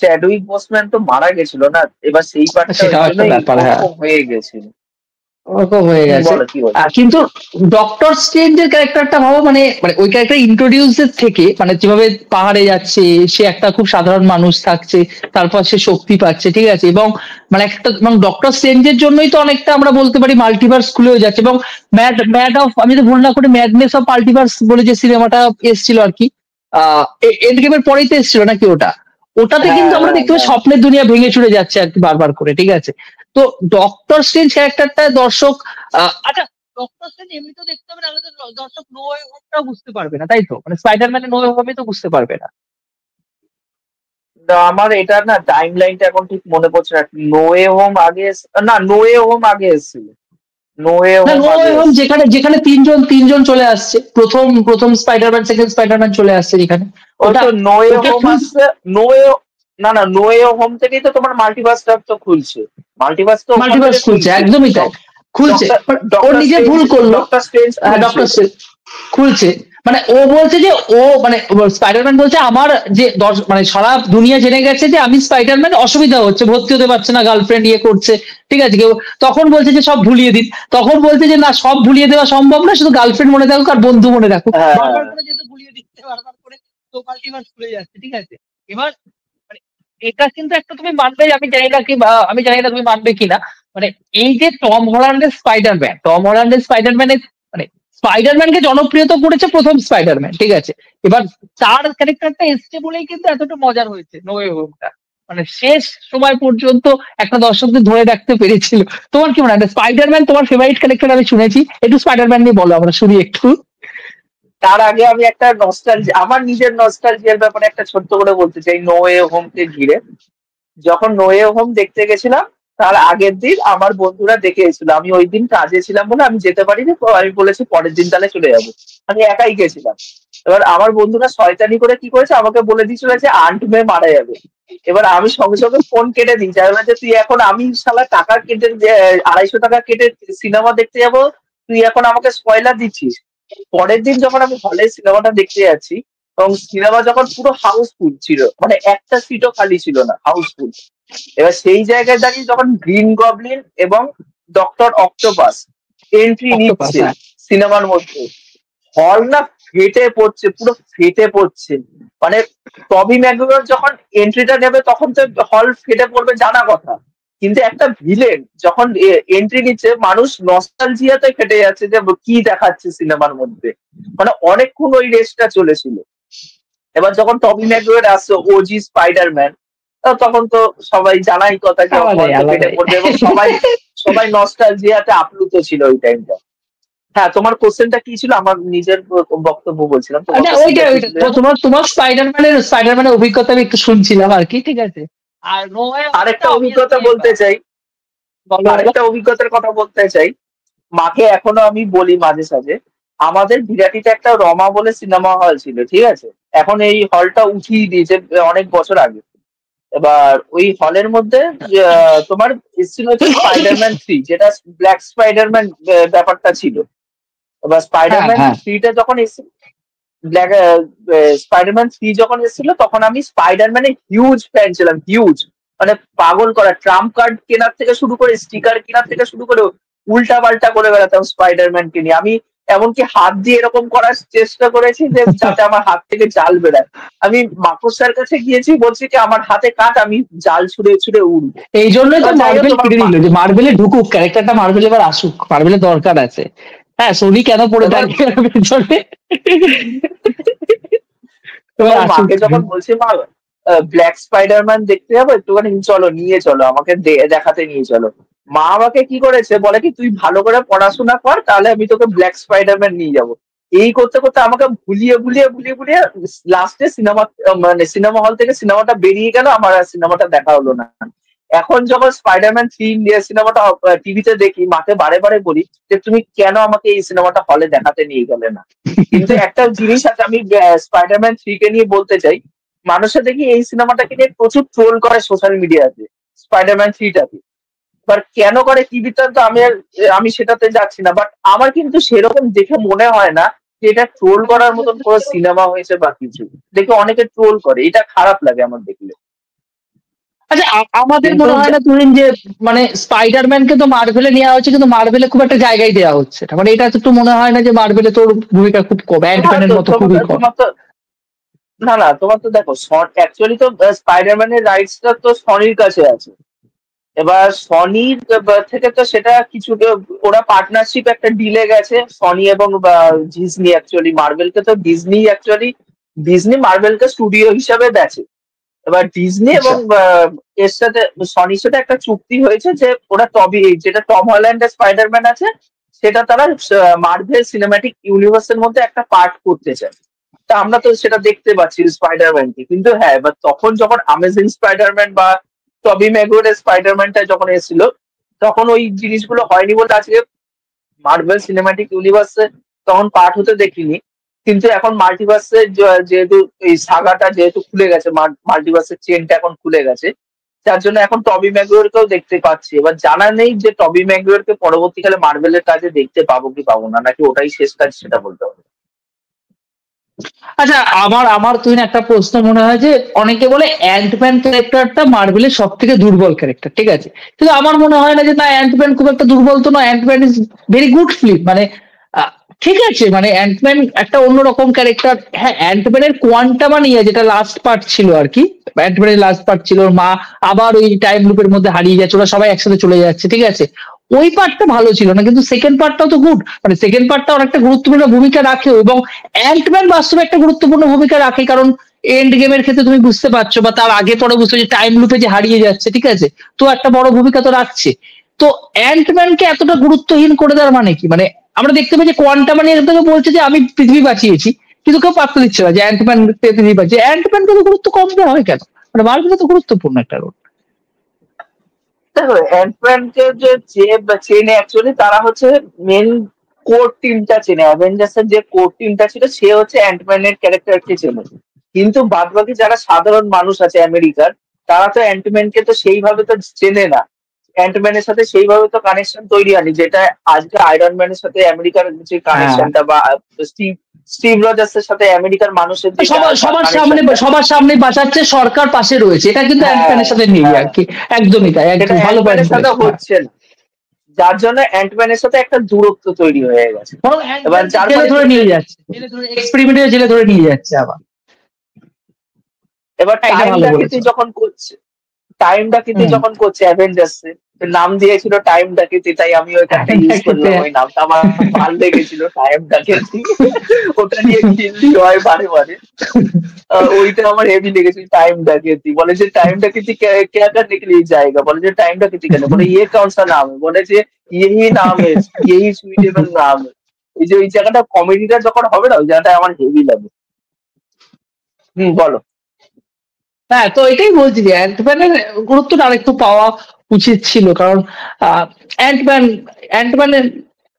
চ্যাডউইক বোসম্যান তো মারা গেছিল না, এবার সেই পার্টটা ওই সেটাও একটা জন্যই ব্যাপার, হ্যাঁ, ওরকম হয়ে গেছিল। ওরকম হয়ে গেছে। বলো কি বলো। কিন্তু ডক্টর স্ট্রেঞ্জের ক্যারেক্টারটা ভাবো, মানে মানে ওই ক্যারেক্টার ইন্ট্রোডিউস থেকে মানে যেভাবে পাহাড়ে যাচ্ছে, সে একটা খুব সাধারণ মানুষ থাকছে, তারপর সে শক্তি পাচ্ছে, ঠিক আছে, এবং মানে একটা এবং ডক্টর স্ট্রেঞ্জের জন্যই তো অনেকটা আমরা বলতে পারি মাল্টিভার্স খুলেও যাচ্ছে। এবং ম্যাড ম্যাড অফ, আমি তো ভুল না করে ম্যাডনেস অফ মাল্টিভার্স বলে যে সিনেমাটা এসেছিল আর কি, এন্ড গেমের পরেই তো এসেছিল নাকি ওটা, ওটাতে হ্যাঁ কিন্তু আমরা হ্যাঁ দেখতে পাই হ্যাঁ স্বপ্নের দুনিয়া ভেঙে চুরে যাচ্ছে আর কি বারবার করে, ঠিক আছে। তো ডক্টর স্ট্রেঞ্জ ক্যারেক্টারটা দর্শক আচ্ছা, ডক্টর স্ট্রেঞ্জ এমনিতেও দেখতে হবে, নাহলে তো দর্শক নো ওয়ে হোমটাও বুঝতে পারবে না, তাই তো? মানে স্পাইডারম্যানের নো ওয়ে হোমই তো বুঝতে পারবে না। না, আমার এটা না টাইম লাইনটা এখন ঠিক মনে পড়ছে না। নোয়ে হোম আগে না, নোয়ে হোম আগে এসেছিল। নোয়ে না, হোম নো আগে ওয়ে হোম এসেছিল। যেখানে যেখানে তিনজন তিনজন চলে আসছে, প্রথম প্রথম স্পাইডারম্যান, সেকেন্ড স্পাইডারম্যান চলে আসছে যেখানে, ওই ওটা তো নোয়ে ওটা হোম ফুল আসছে। নোয়ে না না, নোয়ে হোম থেকেই তো তোমার মাল্টিভার্সটা তো খুলছে। মাল্টিভার্স তো ওখান মাল্টিভার্স থেকে খুলছে, খুলছে। একদমই তাই, খুলছে। ডক্টর But ও ডক্টর নিজে স্ট্রেঞ্জ ভুল করলো। ডক্টর স্ট্রেঞ্জ খুলছে। ডক্টর খুলছে, মানে ও বলছে যে ও মানে স্পাইডারম্যান বলছে আমার যে মানে সারা দুনিয়া জেনে গেছে যে আমি স্পাইডারম্যান, অসুবিধা হচ্ছে, ভর্তি হতে পারছে না, গার্লফ্রেন্ড ইয়ে করছে, ঠিক আছে কেউ। তখন বলছে যে সব ভুলিয়ে দিন, তখন বলছে যে না, সব ভুলিয়ে দেওয়া সম্ভব না, শুধু গার্লফ্রেন্ড মনে থাকুক আর বন্ধু মনে রাখুক, হ্যাঁ বারবার করে যেহেতু ভুলিয়ে দিচ্ছে, বারবার করে তো মাল্টিভার্স খুলে যাচ্ছে, ঠিক আছে। এবার মানে এটা কিন্তু একটা তুমি মানবে, আমি জানি না কি আমি জানি না তুমি মানবে কিনা, মানে এই যে টম হল্যান্ডের স্পাইডারম্যানের মানে স্পাইডারম্যানকে জনপ্রিয় তো করেছে প্রথম স্পাইডারম্যান, ঠিক আছে। এবার তার ক্যারেক্টারটা এসছে বলেই কিন্তু এতটা মজার হয়েছে নো ওয়ে হোমটা, মানে শেষ সময় পর্যন্ত একটা দর্শকদের ধরে রাখতে পেরেছিল। তোমার কি মনে হয় স্পাইডারম্যান তোমার ফেভারিট ক্যারেক্টার? আমি শুনেছি, একটু স্পাইডারম্যান নিয়ে বলো, আমরা শুনি একটু। তার আগে আমি একটা নস্টালজিয়া, আমার নিজের নস্টালজিয়ার ব্যাপারে একটা ছোট্ট করে বলতে চাই নোয়ে হোমকে ঘিরে। যখন নোয়ে হোম দেখতে গেছিলাম, তার আগের দিন আমার বন্ধুরা দেখে এসেছিল। আমি ওই দিন কাজে ছিলাম বলে আমি যেতে পারিনি, তো আমি বলেছি পরের দিন তাহলে চলে যাবো। আমি একাই গেছিলাম। এবার আমার বন্ধুরা শয়তানি করে কি করেছে, আমাকে বলে দিয়েছিল যে আন্ট মে মারা যাবে। এবার আমি সঙ্গে সঙ্গে ফোন কেটে দিই, যার মানে যে তুই এখন, আমি শালা টাকা কেটে 250 টাকা কেটে সিনেমা দেখতে যাবো, তুই এখন আমাকে স্পয়লার দিচ্ছিস। পরের দিন যখন আমি হলে সিনেমাটা দেখতে যাচ্ছি, এবং সিনেমা যখন পুরো হাউসফুল ছিল, মানে একটা সিটও খালি ছিল না, হাউসফুল। এবার সেই জায়গায় দাঁড়িয়ে যখন গ্রিন গবলিন এবং ডক্টর অক্টোপাস এন্ট্রি অক্টোপাস, নিচ্ছে হ্যাঁ। সিনেমার মধ্যে, হল না ফেটে পড়ছে, পুরো ফেটে পড়ছে। মানে টবি ম্যাগুয়ার যখন এন্ট্রিটা নেবে তখন তো হল ফেটে পড়বে জানা কথা, কিন্তু একটা ভিলেন যখন এন্ট্রি নিচ্ছে, মানুষ নস্টালজিয়াতে ফেটে যাচ্ছে যে কি দেখাচ্ছে সিনেমার মধ্যে। মানে অনেকক্ষণ ওই রেসটা চলেছিল। এবার যখন টবি ম্যাগুয়ার আসছে ওজি স্পাইডারম্যান, তখন তো সবাই জানাই কথা যে হল আলাদাই তো ফেটে আলাদাই। পড়বে, এবং সবাই সবাই নস্টালজিয়াতে আপ্লুত ছিল ওই টাইমটা। হ্যাঁ, তোমার কোশ্চেনটা কি ছিল? আমার নিজের বক্তব্য বলছিলাম, তোমার আচ্ছা, ওইটা কোশ্চেনটা কি ওইটা ছিল তো জানো? তোমার তোমার স্পাইডারম্যানের অভিজ্ঞতা আমি একটু শুনছিলাম আর কি, ঠিক আছে। আর নো ওয়ে হোমটা আরেকটা অভিজ্ঞতা অবভিয়াসলি বলতে চাই, বলো বলো। আরেকটা অভিজ্ঞতার কথা বলতে চাই। মাকে এখনো আমি বলি মাঝে সাঝে, আমাদের বিরাটিতে একটা রমা বলে সিনেমা হল ছিল, ঠিক আছে। এখন এই হলটা উঠিয়ে দিয়েছে অনেক বছর আগে। এবার ওই হলের মধ্যে তোমার এসেছিল হচ্ছে স্পাইডারম্যান 3, যেটা ব্ল্যাক স্পাইডারম্যান ব্যাপারটা ছিল। এবার হ্যাঁ, স্পাইডারম্যান হ্যাঁ। থ্রিটা যখন এসেছিল, ব্ল্যাক স্পাইডারম্যান 3 যখন এসেছিল, তখন আমি স্পাইডারম্যানের হিউজ ফ্যান ছিলাম, হিউজ। মানে পাগল করা, ট্রাম্প কার্ড কেনার থেকে শুরু করে, স্টিকার কেনার থেকে শুরু করে উল্টা পাল্টা করে বেড়াতাম স্পাইডারম্যানকে নিয়ে। আমি এমনকি হাত দিয়ে এরকম করার চেষ্টা করেছি যে যাতে আমার হাত থেকে জাল বেড়ায়। আমি মাকড়সার কাছে গিয়েছি, বলছি কি আমার হাতে কাট, আমি জাল ছুঁড়ে ছুঁড়ে উড়বো। এই জন্যই তো এবার যাই হোক, মার্বেল তোমার কিনে নিল, যে মার্বেলে ঢুকুক ক্যারেক্টারটা, মার্বেল এবার আসুক, মার্বেলের দরকার আছে। হ্যাঁ, সোনি কেন পড়ে এবার থাকবে এর পেছনে? এবার তোমার আসুক। মাকে যখন বলছি মা ব্ল্যাক স্পাইডারম্যান দেখতে যাবো, একটুখানি চলো নিয়ে চলো, আমাকে দেখাতে নিয়ে চলো। মা আমাকে কি করেছে বলে কি, তুই ভালো করে পড়াশোনা কর, তাহলে আমি তোকে ব্ল্যাক স্পাইডারম্যান নিয়ে যাবো। এই করতে করতে আমাকে ভুলিয়ে ভুলিয়ে ভুলিয়ে ভুলিয়ে লাস্টে সিনেমা হল থেকে সিনেমাটা বেরিয়ে গেল, আমার আর সিনেমাটা দেখা হলো না। এখন যখন স্পাইডারম্যান 3 ইন্ডিয়া সিনেমাটা টিভিতে দেখি, মাকে বারে বারে বলি যে তুমি কেন আমাকে এই সিনেমাটা হলে দেখাতে নিয়ে গেলে না। কিন্তু একটা জিনিস আছে, আমি স্পাইডারম্যান 3 কে নিয়ে বলতে চাই, মানুষে দেখি এই সিনেমাটাকে নিয়ে প্রচুর ট্রোল করে সোশ্যাল মিডিয়াতে স্পাইডারম্যান 3টাকে। বাট কেন করে কি বৃত্তান্ত আমি সেটাতে যাচ্ছি না, বাট আমার কিন্তু সেরকম দেখে মনে হয় না যে এটা ট্রোল করার মতন কোনো সিনেমা হয়েছে বা কিছু। দেখে অনেকে ট্রোল করে, এটা খারাপ লাগে আমার দেখলে। আচ্ছা, আমাদের কিন্তু মনে হয় না ধরুন যে মানে স্পাইডারম্যানকে তো মার্ভেলে নেওয়া হচ্ছে, কিন্তু মার্ভেলে খুব একটা জায়গায় দেওয়া হচ্ছে না, মানে এটা তো একটু মনে হয় না যে মার্ভেলে তোর ভূমিকা খুব কম, অ্যান্টম্যানের মতো খুবই কম। তোমার তো না, তোমার তো দেখো অ্যাকচুয়ালি তো স্পাইডারম্যানের রাইটসটা তো সনির কাছে আছে। এবার সনির থেকে তো সেটা কিছু ওরা পার্টনারশিপ একটা ডিলে গেছে সনি এবং ডিজনি। অ্যাকচুয়ালি মার্বেলকে তো ডিজনি মার্বেলকে স্টুডিও হিসাবে দেখে। এবার ডিজনি এবং এর সাথে সনির সাথে একটা চুক্তি হয়েছে যে ওরা যেটা টম হল্যান্ডের স্পাইডারম্যান আছে সেটা তারা মার্ভেল সিনেম্যাটিক ইউনিভার্সের মধ্যে একটা পার্ট করতে চায়। তা আমরা তো সেটা দেখতে পাচ্ছি স্পাইডারম্যানকে। কিন্তু হ্যাঁ, এবার তখন যখন অ্যামেজিং স্পাইডারম্যান বা টবি ম্যাগুয়ারের স্পাইডারম্যানটা যখন এসেছিল, তখন ওই জিনিসগুলো হয়নি বলে আজকে মার্ভেল সিনেম্যাটিক ইউনিভার্সে তখন পার্ট হতে দেখিনি। কিন্তু এখন মাল্টিভার্সে যেহেতু এই সাগাটা যেহেতু খুলে গেছে, মাল্টিভার্সের চেনটা এখন খুলে গেছে, যার জন্য এখন টবি ম্যাগুয়ারকেও দেখতে পাচ্ছি। এবার জানা নেই যে টবি ম্যাগুয়ারকে পরবর্তীকালে মার্ভেলের কাজে দেখতে পাবো কি পাবো না, নাকি ওটাই শেষ কাজ সেটা বলতে হবে। আচ্ছা, আমার তুই একটা প্রশ্ন মনে হয় যে অনেকে বলে অ্যান্টম্যান ক্যারেক্টারটা মার্ভেলের সব থেকে দুর্বল ক্যারেক্টার, ঠিক আছে, কিন্তু আমার মনে হয় না যে না, অ্যান্টম্যান খুব একটা দুর্বল তো না, Ant Man is very good film, মানে ঠিক আছে, মানে অ্যান্টম্যান একটা অন্যরকম ক্যারেক্টার। হ্যাঁ, অ্যান্টম্যানের কোয়ান্টামা নিয়ে যেটা লাস্ট পার্ট ছিল আর কি, অ্যান্টম্যানের লাস্ট পার্ট ছিল, ওর মা আবার ওই টাইম লুপের মধ্যে হারিয়ে যাচ্ছে, ওরা সবাই একসাথে চলে যাচ্ছে, ঠিক আছে, ওই পার্টটা ভালো ছিল না, কিন্তু সেকেন্ড পার্টটাও তো গুড, মানে সেকেন্ড পার্টটা অনেকটা গুরুত্বপূর্ণ ভূমিকা রাখে, এবং অ্যান্টম্যান বাস্তবে একটা গুরুত্বপূর্ণ ভূমিকা রাখে, কারণ এন্ড গেমের ক্ষেত্রে তুমি বুঝতে পারছো, বা তার আগে পরে বুঝছো যে টাইম লুপে যে হারিয়ে যাচ্ছে, ঠিক আছে, তো একটা বড় ভূমিকা তো রাখছে। তো অ্যান্টম্যানকে এতটা গুরুত্বহীন করে দেওয়ার মানে কি? মানে আমরা দেখতে পাই যে কোয়ান্টাম মানে একদম বলছে যে আমি পৃথিবী বাঁচিয়েছি, কিন্তু কেউ পাত্তা দিচ্ছে না যে অ্যান্টম্যান পৃথিবী বাঁচিয়ে, অ্যান্টম্যানকে তো গুরুত্ব কম দেওয়া হয় কেন? মানে মার্ভেলে তো গুরুত্বপূর্ণ একটা রোল। দেখো, অ্যান্টম্যানকে যে চেনে অ্যাকচুয়ালি তারা হচ্ছে মেন কোর টিমটা চেনে, অ্যাভেঞ্জার্স এর যে কোর টিমটা ছিল সে হচ্ছে অ্যান্টম্যানের ক্যারেক্টারকে চেনে। কিন্তু বাদবাকি যারা সাধারণ মানুষ আছে আমেরিকার, তারা তো অ্যান্টম্যানকে তো সেইভাবে তো চেনে না, অ্যান্টম্যানের সাথে সেইভাবে তো কানেকশন তৈরি হয়নি, যেটা আজকে আয়রন ম্যানের সাথে আমেরিকার যে কানেকশনটা, বা স্টিভ রজার্সের সাথে আমেরিকার মানুষের যে সবার সামনে বাঁচাচ্ছে, সরকার পাশে রয়েছে, এটা কিন্তু অ্যান্টম্যানের সাথে নেই আর কি। একদমই তাই, একদম ভালো পয়েন্ট সাথে হচ্ছে না, যার জন্য অ্যান্টম্যানের সাথে একটা দূরত্ব তৈরি হয়ে গেছে। এবার জেলে ধরে নিয়ে যাচ্ছে, এক্সপেরিমেন্টের জেলে ধরে নিয়ে যাচ্ছে আবার। এবার টাইম ডাকিতি যখন করছে অ্যাভেঞ্জার্স নাম দিয়েছিল টাইম ডাকিতি, তাই আমি ওইখানটা ইউজ করলাম, ওই নামটা আমার ভালো লেগেছিল, টাইম ডাকিতি। ওটা নিয়ে খেলতে হয় বারে বারে, ওইটা আমার হেভি লেগেছিল, টাইম ডাকিতি। বলে যে টাইম ডাকিতি क्या करने के लिए जाएगा, বলে যে টাইম ডাকিতি কেন, বলে ये कौन सा नाम है, বলে যে यही नाम है, यही सुइटेबल नाम है। এই যে ওই জায়গাটা কমেডিটা যখন হবে না, ওই জায়গাটা আমার হেভি লাগে। বলো। হ্যাঁ, তো এটাই বলছি যে অ্যান্টম্যানের গুরুত্বটা আরেকটু পাওয়া উচিত ছিল, কারণ অ্যান্টম্যানের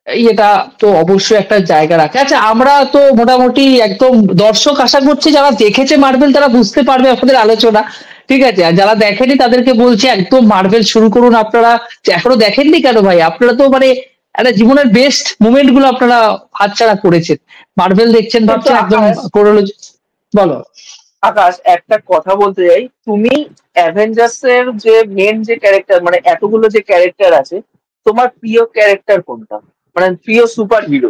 ইয়েটা তো অবশ্যই একটা জায়গা রাখে। আচ্ছা, আমরা তো মোটামুটি একদম দর্শক আশা করছি যারা দেখেছে মার্ভেল তারা বুঝতে পারবে আপনাদের আলোচনা, ঠিক আছে, আর যারা দেখেনি তাদেরকে বলছি একদম মার্ভেল শুরু করুন আপনারা। এখনো দেখেননি কেন ভাই, আপনারা তো মানে একটা জীবনের বেস্ট মুমেন্ট গুলো আপনারা হাতছাড়া করেছেন, মার্ভেল দেখছেন ভাবছেন একদম করোলজি। বলো আকাশ, একটা কথা বলতে চাই, তুমি অ্যাভেঞ্জার্স এর যে মেন যে ক্যারেক্টার, মানে এতগুলো যে ক্যারেক্টার আছে, তোমার প্রিয় ক্যারেক্টার কোনটা, মানে প্রিয় সুপার হিরো?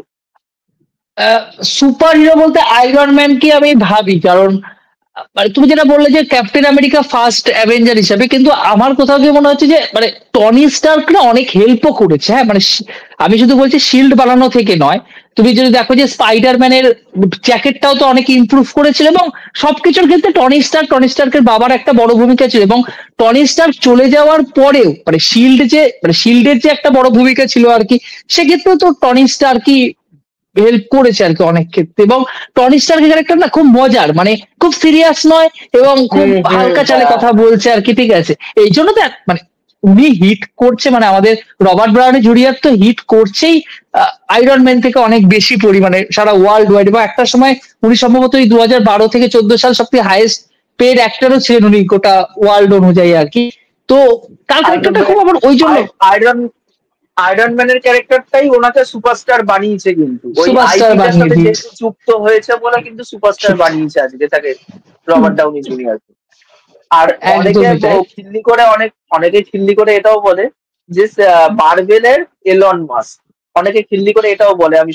সুপার হিরো বলতে আয়রন ম্যান কি আমি ভাবি, কারণ মানে তুমি যেটা বললে যে ক্যাপ্টেন আমেরিকা ফার্স্ট অ্যাভেঞ্জার হিসাবে, কিন্তু আমার কোথাও গিয়ে মনে হচ্ছে যে মানে টনি স্টার্ক না অনেক হেল্পও করেছে। হ্যাঁ, মানে আমি শুধু বলছি শিল্ড বানানো থেকে নয়, তুমি যদি দেখো যে স্পাইডারম্যানের জ্যাকেটটাও তো অনেক ইমপ্রুভ করেছিল, এবং সবকিছুর ক্ষেত্রে টনি স্টার্কের বাবার একটা বড় ভূমিকা ছিল, এবং টনি স্টার্ক চলে যাওয়ার পরেও মানে শিল্ডের যে একটা বড় ভূমিকা ছিল আর কি, সেক্ষেত্রে তো টনি স্টার্কই হেল্প করেছে আর কি অনেক ক্ষেত্রে। এবং টনি স্টার্কের ক্যারেক্টার না খুব মজার, মানে খুব সিরিয়াস নয় এবং খুব হালকা চালে কথা বলছে আর কি, ঠিক আছে। এই জন্য তো মানে উনি হিট করছে, মানে আমাদের রবার্ট ব্রাউনি জুনিয়র তো হিট করছেই আয়রন ম্যান থেকে অনেক বেশি পরিমাণে সারা ওয়ার্ল্ড ওয়াইড। এবং একটা সময় উনি সম্ভবত ওই 2012 থেকে 14 সাল সব থেকে হাইয়েস্ট পেড অ্যাক্টরও ছিলেন উনি গোটা ওয়ার্ল্ড অনুযায়ী আর কি। তো তার ক্যারেক্টারটা খুব আমার ওই জন্য আয়রন ম্যানের ক্যারেক্টারটাই ওনাকে সুপারস্টার বানিয়েছে, কিন্তু ওই সুপারস্টার আইপিটার সাথে বানিয়ে যেহেতু যুক্ত হয়েছে বলে কিন্তু সুপারস্টার বানিয়েছে আজকে তাকে, রবার্ট ডাউনি জুনিয়র। আর অনেকে খিল্লি করে এটাও বলে যে মার্ভেলের এলন মাস্ক, অনেকে খিল্লি করে এটাও বলে, আমি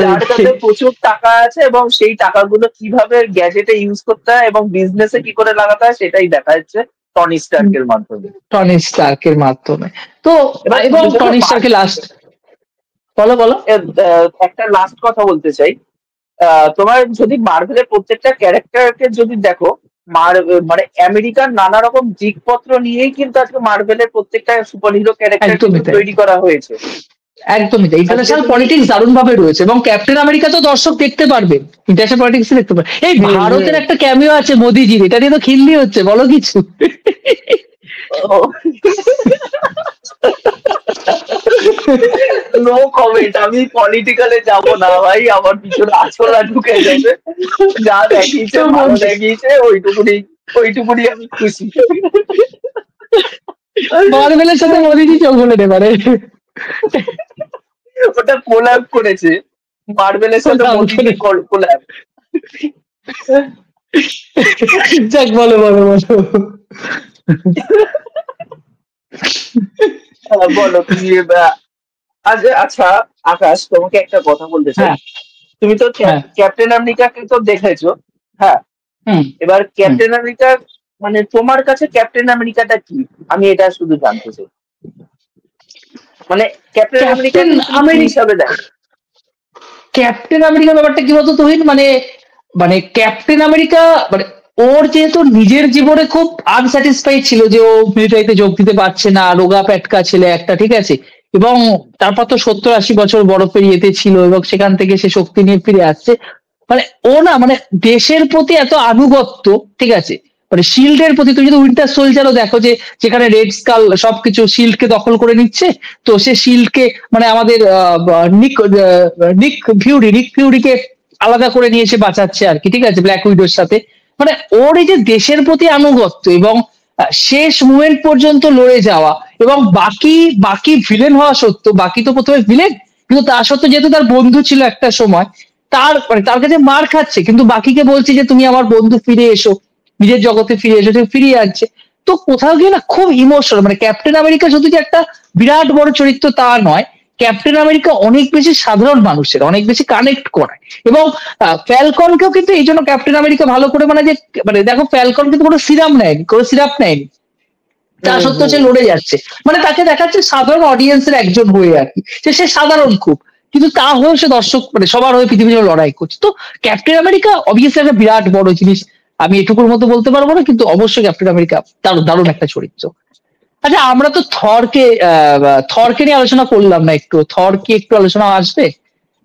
যার কাছে প্রচুর টাকা আছে এবং সেই টাকাগুলো কিভাবে গ্যাজেটে ইউজ করতে হয় এবং বিজনেসে কি করে লাগাতে হয় সেটাই দেখা যাচ্ছে টনি স্টার্কের মাধ্যমে। তো এবং টনি স্টার্কের লাস্ট বলো একটা লাস্ট কথা বলতে চাই। তোমার যদি মার্ভেলের প্রত্যেকটা ক্যারেক্টারকে যদি দেখো, মানে আমেরিকার নানা রকম দিকপত্র নিয়েই কিন্তু আজকে মার্ভেলের প্রত্যেকটা সুপার হিরো ক্যারেক্টার তৈরি করা হয়েছে। একদমই তাই। ইন্টারন্যাশনাল পলিটিক্স দারুণ ভাবে রয়েছে এবং ক্যাপ্টেন আমেরিকা তো দর্শক দেখতে পারবে, ইন্টারন্যাশনাল পলিটিক্স দেখতে পারবে। এই ভারতের একটা ক্যামিও আছে মোদিজির, এটা নিয়ে তো খিল্লি হচ্ছে, বলো কিছু। নো কমেন্ট, আমি পলিটিক্যালে যাব না ভাই, আমার পিছনে আছলা ঢুকে যাবে। যা দেখিয়েছে ভালো দেখিয়েছে, ওইটুকুনি আমি খুশি। মার্ভেলের সাথে মোদিজি চোখ বলে নেবারে, ওটা কোল্যাব করেছে মার্ভেলের সাথে মোদিজি কোল্যাব। যাক বলো বলো তুমি। আচ্ছা আকাশ, তোমাকে একটা কথা বলতে চাই। তুমি তো ক্যাপ্টেন আমেরিকাকে তো দেখেছো, হ্যাঁ। এবার ক্যাপ্টেন আমেরিকা মানে তোমার কাছে ক্যাপ্টেন আমেরিকাটা কি, আমি এটা শুধু জানতে চাই। মানে ক্যাপ্টেন আমেরিকা হিসাবে দেখো, ক্যাপ্টেন আমেরিকার ব্যাপারটা কি বলতো তুহিন, মানে ক্যাপ্টেন আমেরিকা মানে ওর যেহেতু নিজের জীবনে খুব আনস্যাটিসফাইড ছিল যে ও মিলিটারিতে যোগ দিতে পারছে না, রোগা প্যাটকা ছেলে একটা, ঠিক আছে। এবং তারপর তো 70-80 বছর বরফের ইয়েতে ছিল এবং সেখান থেকে সে শক্তি নিয়ে ফিরে আসছে। মানে ও না মানে দেশের প্রতি এত আনুগত্য, ঠিক আছে, মানে শিল্ডের প্রতি। তুমি যদি উইন্টার সোলজারও দেখো যে যেখানে রেড স্কাল সবকিছু শিল্ডকে দখল করে নিচ্ছে, তো সে শিল্ডকে মানে আমাদের নিক ফিউরিকে আলাদা করে নিয়ে এসে বাঁচাচ্ছে আর কি, ঠিক আছে, ব্ল্যাক উইডোর সাথে। মানে ওর এই যে দেশের প্রতি আনুগত্য এবং শেষ মুভমেন্ট পর্যন্ত লড়ে যাওয়া, এবং বাকি ভিলেন হওয়া সত্ত্বেও, বাকি তো প্রথমে ভিলেন কিন্তু তা সত্ত্বেও যেহেতু তার বন্ধু ছিল একটা সময়, তার কাছে মার খাচ্ছে কিন্তু বাকিকে বলছে যে তুমি আমার বন্ধু, ফিরে এসো, নিজের জগতে ফিরে এসো, ফিরিয়ে আনছে। তো কোথাও গিয়ে না খুব ইমোশনাল। মানে ক্যাপ্টেন আমেরিকা শুধু যে একটা বিরাট বড় চরিত্র তা নয়, ক্যাপ্টেন আমেরিকা অনেক বেশি সাধারণ মানুষের অনেক বেশি কানেক্ট করায়। এবং ফ্যালকনকেও কিন্তু এই জন্য ক্যাপ্টেন আমেরিকা ভালো করে মানে যে মানে দেখো ফ্যালকন কিন্তু কোনো সিরাপ নেয়নি, তা সত্ত্বেও সে লড়ে যাচ্ছে। মানে তাকে দেখাচ্ছে সাধারণ অডিয়েন্সের একজন হয়ে আর কি, সে সাধারণ খুব, কিন্তু তা হয়েও সে দর্শক মানে সবার হয়ে পৃথিবীর লড়াই করছে। তো ক্যাপ্টেন আমেরিকা অবভিয়াসলি একটা বিরাট বড় জিনিস, আমি এটুকুর মতো বলতে পারবো না, কিন্তু অবশ্যই ক্যাপ্টেন আমেরিকা দারুণ একটা চরিত্র। আচ্ছা, আমরা তো থরকে নিয়ে আলোচনা করলাম না, একটু থর কি একটু আলোচনা আসবে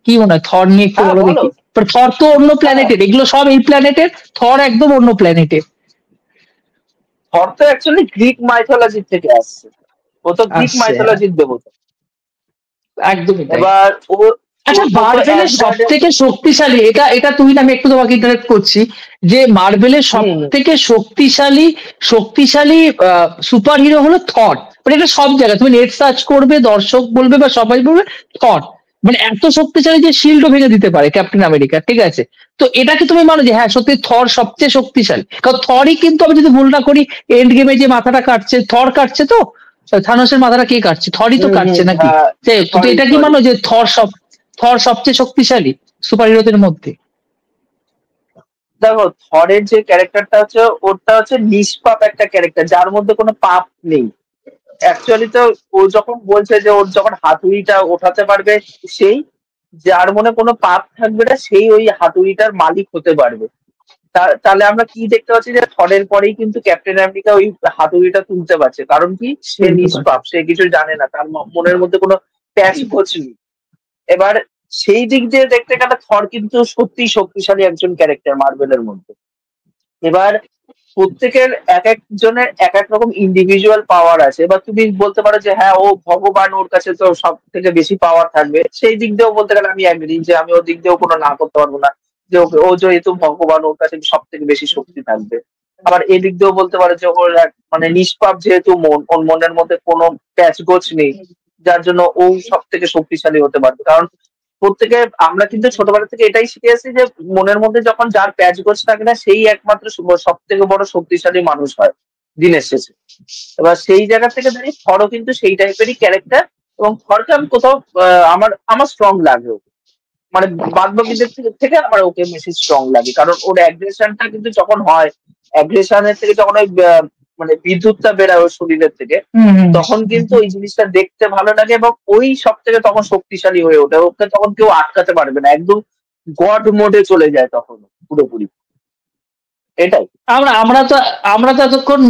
কি মনে হয়? থর নিয়ে একটু বলো দেখি। থর তো অন্য প্ল্যানেটের, এগুলো সব এই প্ল্যানেটের, থর একদম অন্য প্ল্যানেটের। থর তো অ্যাকচুয়ালি গ্রিক মাইথোলজি থেকে আসছে, ও তো গ্রিক মাইথোলজির দেবতা একদমই। এবার ও আচ্ছা, মার্ভেলের সব থেকে শক্তিশালী, এটা তুমি আমি একটু তোমাকে ইন্টারেক্ট করছি যে মার্ভেলের সব থেকে শক্তিশালী সুপার হিরো হলো থর। মানে এটা সব জায়গায় তুমি নেট সার্চ করবে, দর্শক বলবে বা সবাই বলবে থর। মানে এত শক্তিশালী যে শিল্ডও ভেঙে দিতে পারে ক্যাপ্টেন আমেরিকা, ঠিক আছে। তো এটাকে তুমি মানো যে হ্যাঁ সত্যি থর সবচেয়ে শক্তিশালী? কারণ থরই কিন্তু আমি যদি ভুল না করি এন্ড গেমে যে মাথাটা কাটছে, থর কাটছে তো, থানোসের মাথাটা কে কাটছে? থরই তো কাটছে নাকি? তো এটা কি মানো যে থর সবচেয়ে শক্তিশালী সুপার হিরোদের মধ্যে? দেখো, থরের যে ক্যারেক্টারটা হচ্ছে ওটা হচ্ছে নিষ্পাপ একটা ক্যারেক্টার, যার মধ্যে কোনো পাপ নেই। অ্যাকচুয়ালি তো ও যখন বলছে যে ওর যখন হাতুড়িটা ওঠাতে পারবে সেই, যার মনে কোনো পাপ থাকবে না, সেই ওই হাতুড়িটার মালিক হতে পারবে। তাহলে আমরা কি দেখতে পাচ্ছি যে থরের পরেই কিন্তু ক্যাপ্টেন আমেরিকা ওই হাতুড়িটা তুলতে পারছে। কারণ কি? সে নিষ্পাপ, সে কিছু জানে না, তার মনের মধ্যে কোনো প্যাচ গোছনি। এবার সেই দিক দিয়ে দেখতে গেলে থর কিন্তু সত্যি শক্তিশালী একজন ক্যারেক্টার মার্ভেলের মধ্যে। এবার প্রত্যেকের এক একজনের এক এক রকম ইন্ডিভিজুয়াল পাওয়ার আছে। এবার তুমি বলতে পারো যে হ্যাঁ ও ভগবান, ওর কাছে তো সব থেকে বেশি পাওয়ার থাকবে। সেই দিক দিয়েও বলতে গেলে আমি এগ্রি যে আমি ওর দিক দিয়েও কোনো না করতে পারবো না, যে ও যেহেতু ভগবান ওর কাছে সব থেকে বেশি শক্তি থাকবে। আবার এদিক দিয়েও বলতে পারো যে ওর মানে নিষ্পাপ যেহেতু মন, ওর মনের মধ্যে কোনো প্যাচ গোছ নেই, যার জন্য ও সব থেকে শক্তিশালী হতে পারবে। কারণ প্রত্যেকে আমরা কিন্তু ছোটবেলা থেকে এটাই শিখে এসেছি যে মনের মধ্যে যখন যার প্যাচ গোছ থাকে না, সেই একমাত্র সব থেকে বড় শক্তিশালী মানুষ হয় দিনের শেষে। এবার সেই জায়গা থেকে দাঁড়িয়ে থরও কিন্তু সেই টাইপেরই ক্যারেক্টার, এবং থরকে আমি কোথাও আমার আমার স্ট্রং লাগে ওকে, মানে বাদ বাকিদের থেকে আমার ওকে বেশি স্ট্রং লাগে। কারণ ওর অ্যাগ্রেশনটা কিন্তু যখন হয়, অ্যাগ্রেশনের থেকে যখন ওই মানে বিদ্যুৎটা বেরায় ওর শরীরের থেকে, তখন কিন্তু ওই জিনিসটা দেখতে ভালো লাগে, এবং ওই সব থেকে তখন শক্তিশালী হয়ে ওঠে। ওকে তখন কেউ আটকাতে পারবে না, একদম গড মোডে চলে যায় তখন পুরোপুরি। এটাই আমরা তো এতক্ষণ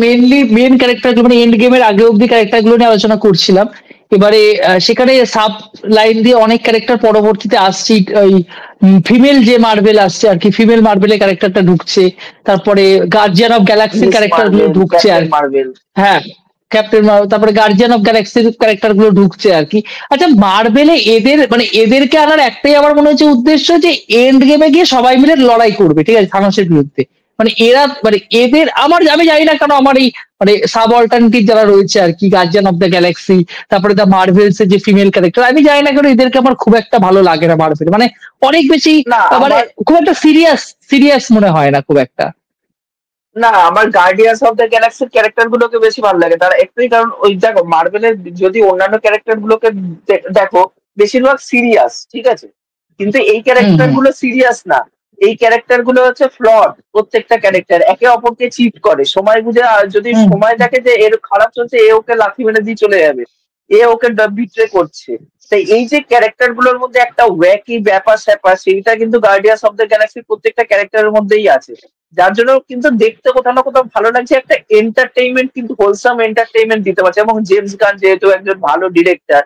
মেন ক্যারেক্টার মানে এন্ড গেমের আগে অব্দি ক্যারেক্টার গুলো নিয়ে আলোচনা করছিলাম। এবারে সেখানে সাব লাইন দিয়ে অনেক ক্যারেক্টার পরবর্তীতে আসছে। ওই ফিমেল যে মার্বেল আসছে আর কি, ফিমেল মার্বেলের ক্যারেক্টারটা ঢুকছে, তারপরে গার্জিয়ান অফ গ্যালাক্সির ক্যারেক্টার গুলো ঢুকছে আর মার্বেল, হ্যাঁ ক্যাপ্টেন মার্বেল, তারপরে গার্জিয়ান অফ গ্যালাক্সির ক্যারেক্টার গুলো ঢুকছে আর কি। আচ্ছা, মার্বেলে এদেরকে আনার একটাই আমার মনে হচ্ছে উদ্দেশ্য, যে এন্ড গেমে গিয়ে সবাই মিলে লড়াই করবে, ঠিক আছে, থানোসের বিরুদ্ধে। মানে এরা মানে এদের আমি জানি না কেন আমার এই মানে সাব অল্টারনেটিভ যারা রয়েছে আর কি, গার্জিয়ান অফ দ্য গ্যালাক্সি, তারপরে দ্য মার্ভেলস এর যে ফিমেল ক্যারেক্টার, আমি জানি না কেন এদেরকে আমার খুব একটা ভালো লাগে না মার্ভেল, মানে অনেক বেশি মানে খুব একটা সিরিয়াস মনে হয় না খুব একটা। না, আমার গার্ডিয়ান্স অফ দ্য গ্যালাক্সির ক্যারেক্টার গুলোকে বেশি ভালো লাগে। তার একটাই কারণ, ওই দেখো মার্বেলের যদি অন্যান্য ক্যারেক্টার গুলোকে দেখো, বেশিরভাগ সিরিয়াস, ঠিক আছে, কিন্তু এই ক্যারেক্টার গুলো সিরিয়াস না। এই ক্যারেক্টার গুলো হচ্ছে ফ্লড, প্রত্যেকটা ক্যারেক্টার একে অপরকে চিট করে সময় বুঝে। যদি সময় দেখে যে এর খারাপ চলছে, এ ওকে লাথি মেরে দিয়ে চলে যাবে, এ ওকে বিট্রে করছে। তাই এই যে ক্যারেক্টার গুলোর মধ্যে একটা ওয়াকি ব্যাপার স্যাপার, সেইটা কিন্তু গার্ডিয়ান্স অফ দ্য গ্যালাক্সির প্রত্যেকটা ক্যারেক্টারের মধ্যেই আছে, যার জন্য কিন্তু দেখতে কোথাও না কোথাও ভালো লাগছে। একটা এন্টারটেইনমেন্ট, কিন্তু হোলসাম এন্টারটেইনমেন্ট দিতে পারছে। এবং জেমস গান যেহেতু একজন ভালো ডিরেক্টর,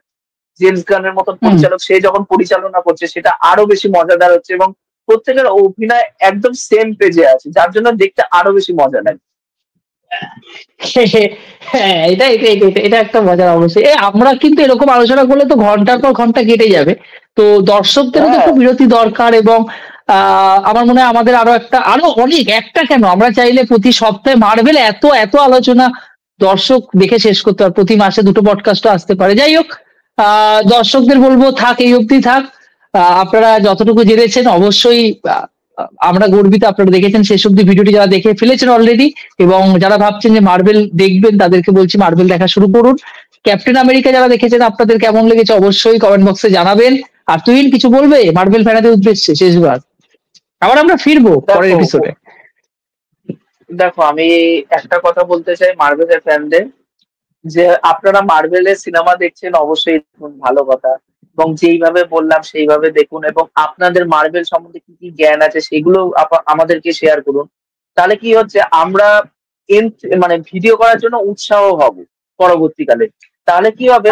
জেমস গানের মতন পরিচালক, সে যখন পরিচালনা করছে সেটা আরো বেশি মজাদার হচ্ছে, এবং প্রত্যেকের অভিনয় একদম সেম পেজে আছে, যার জন্য দেখতে আরো বেশি মজা লাগে। হ্যাঁ, এটা একটা মজার অবশ্যই। আমরা কিন্তু এরকম আলোচনা করলে তো ঘন্টার পর ঘন্টা কেটে যাবে, তো দর্শকদেরও তো একটু বিরতি দরকার। এবং আমার মনে হয় আমাদের আরো অনেক কেন, আমরা চাইলে প্রতি সপ্তাহে মার্ভেল এত আলোচনা দর্শক দেখে শেষ করতে পারে, প্রতি মাসে 2টো পডকাস্টও আসতে পারে। যাই হোক, দর্শকদের বলবো থাক, এই অবধি থাক। আপনারা যতটুকু জেনেছেন অবশ্যই আমরা গর্বিত, আপনারা দেখেছেন শেষ অব্দি ভিডিওটি, যারা দেখে ফেলেছেন অলরেডি, এবং যারা ভাবছেন যে মার্বেল দেখবেন তাদেরকে বলছি মার্বেল দেখা শুরু করুন। ক্যাপ্টেন আমেরিকা যারা দেখেছেন আপনাদের কেমন লেগেছে অবশ্যই কমেন্ট বক্সে জানাবেন। আর তুই কিছু বলবে মার্বেল ফ্যানাদের উদ্দেশ্যে শেষবার? আবার আমরা ফিরবো পরের এপিসোডে। দেখো, আমি একটা কথা বলতে চাই মার্বেলের ফ্যানদের, যে আপনারা মার্বেলের সিনেমা দেখছেন অবশ্যই দেখুন, ভালো কথা, এবং যেইভাবে বললাম সেইভাবে দেখুন, এবং আপনাদের মার্বেল সম্বন্ধে কি কি জ্ঞান আছে সেগুলো আমাদেরকে শেয়ার করুন। তাহলে কি হচ্ছে, আমরা মানে ভিডিও করার জন্য উৎসাহ হব পরবর্তীকালে। তাহলে কি হবে,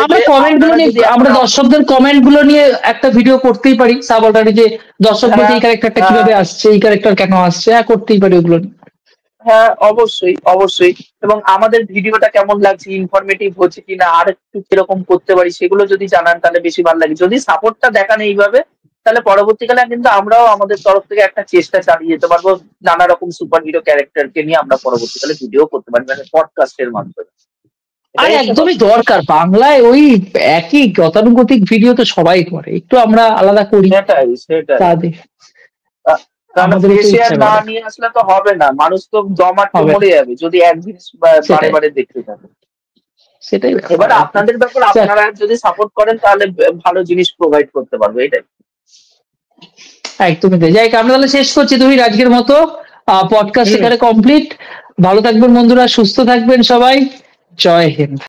আমরা দর্শকদের কমেন্ট গুলো নিয়ে একটা ভিডিও করতেই পারি, সাবঅল্টারনেটিভ, যে দর্শক বলতে এই ক্যারেক্টারটা কিভাবে আসছে, এই ক্যারেক্টার কেন আসছে, করতেই পারি ওগুলো। হ্যাঁ, অবশ্যই। এবং আমাদের ভিডিওটা কেমন লাগছে, ইনফরমেটিভ হচ্ছে কিনা, আর একটু কিরকম করতে পারি সেগুলো যদি জানান তাহলে বেশি ভালো লাগে। যদি সাপোর্টটা দেখান এইভাবে, তাহলে পরবর্তীকালে কিন্তু আমরাও আমাদের তরফ থেকে একটা চেষ্টা চালিয়ে যেতে পারবো, নানা রকম সুপার হিরো ক্যারেক্টারকে নিয়ে আমরা পরবর্তীকালে ভিডিও করতে পারি, মানে পডকাস্টের মাধ্যমে। আর একদমই দরকার, বাংলায় ওই একই গতানুগতিক ভিডিও তো সবাই করে, একটু আমরা আলাদা করি। সেটাই না নিয়ে আসলে তো হবে না, মানুষ তো জমাট মরে যাবে যদি এক জিনিস বারে দেখতে থাকে। সেটাই এবার আপনাদের ব্যাপার, আপনারা যদি সাপোর্ট করেন তাহলে ভালো জিনিস প্রোভাইড করতে পারবো, এটাই। একদমই তাই। যাই হোক, আমরা তাহলে শেষ করছি তুই আজকের মতো পডকাস্ট এখানে কমপ্লিট। ভালো থাকবেন বন্ধুরা, সুস্থ থাকবেন সবাই, জয় হিন্দ।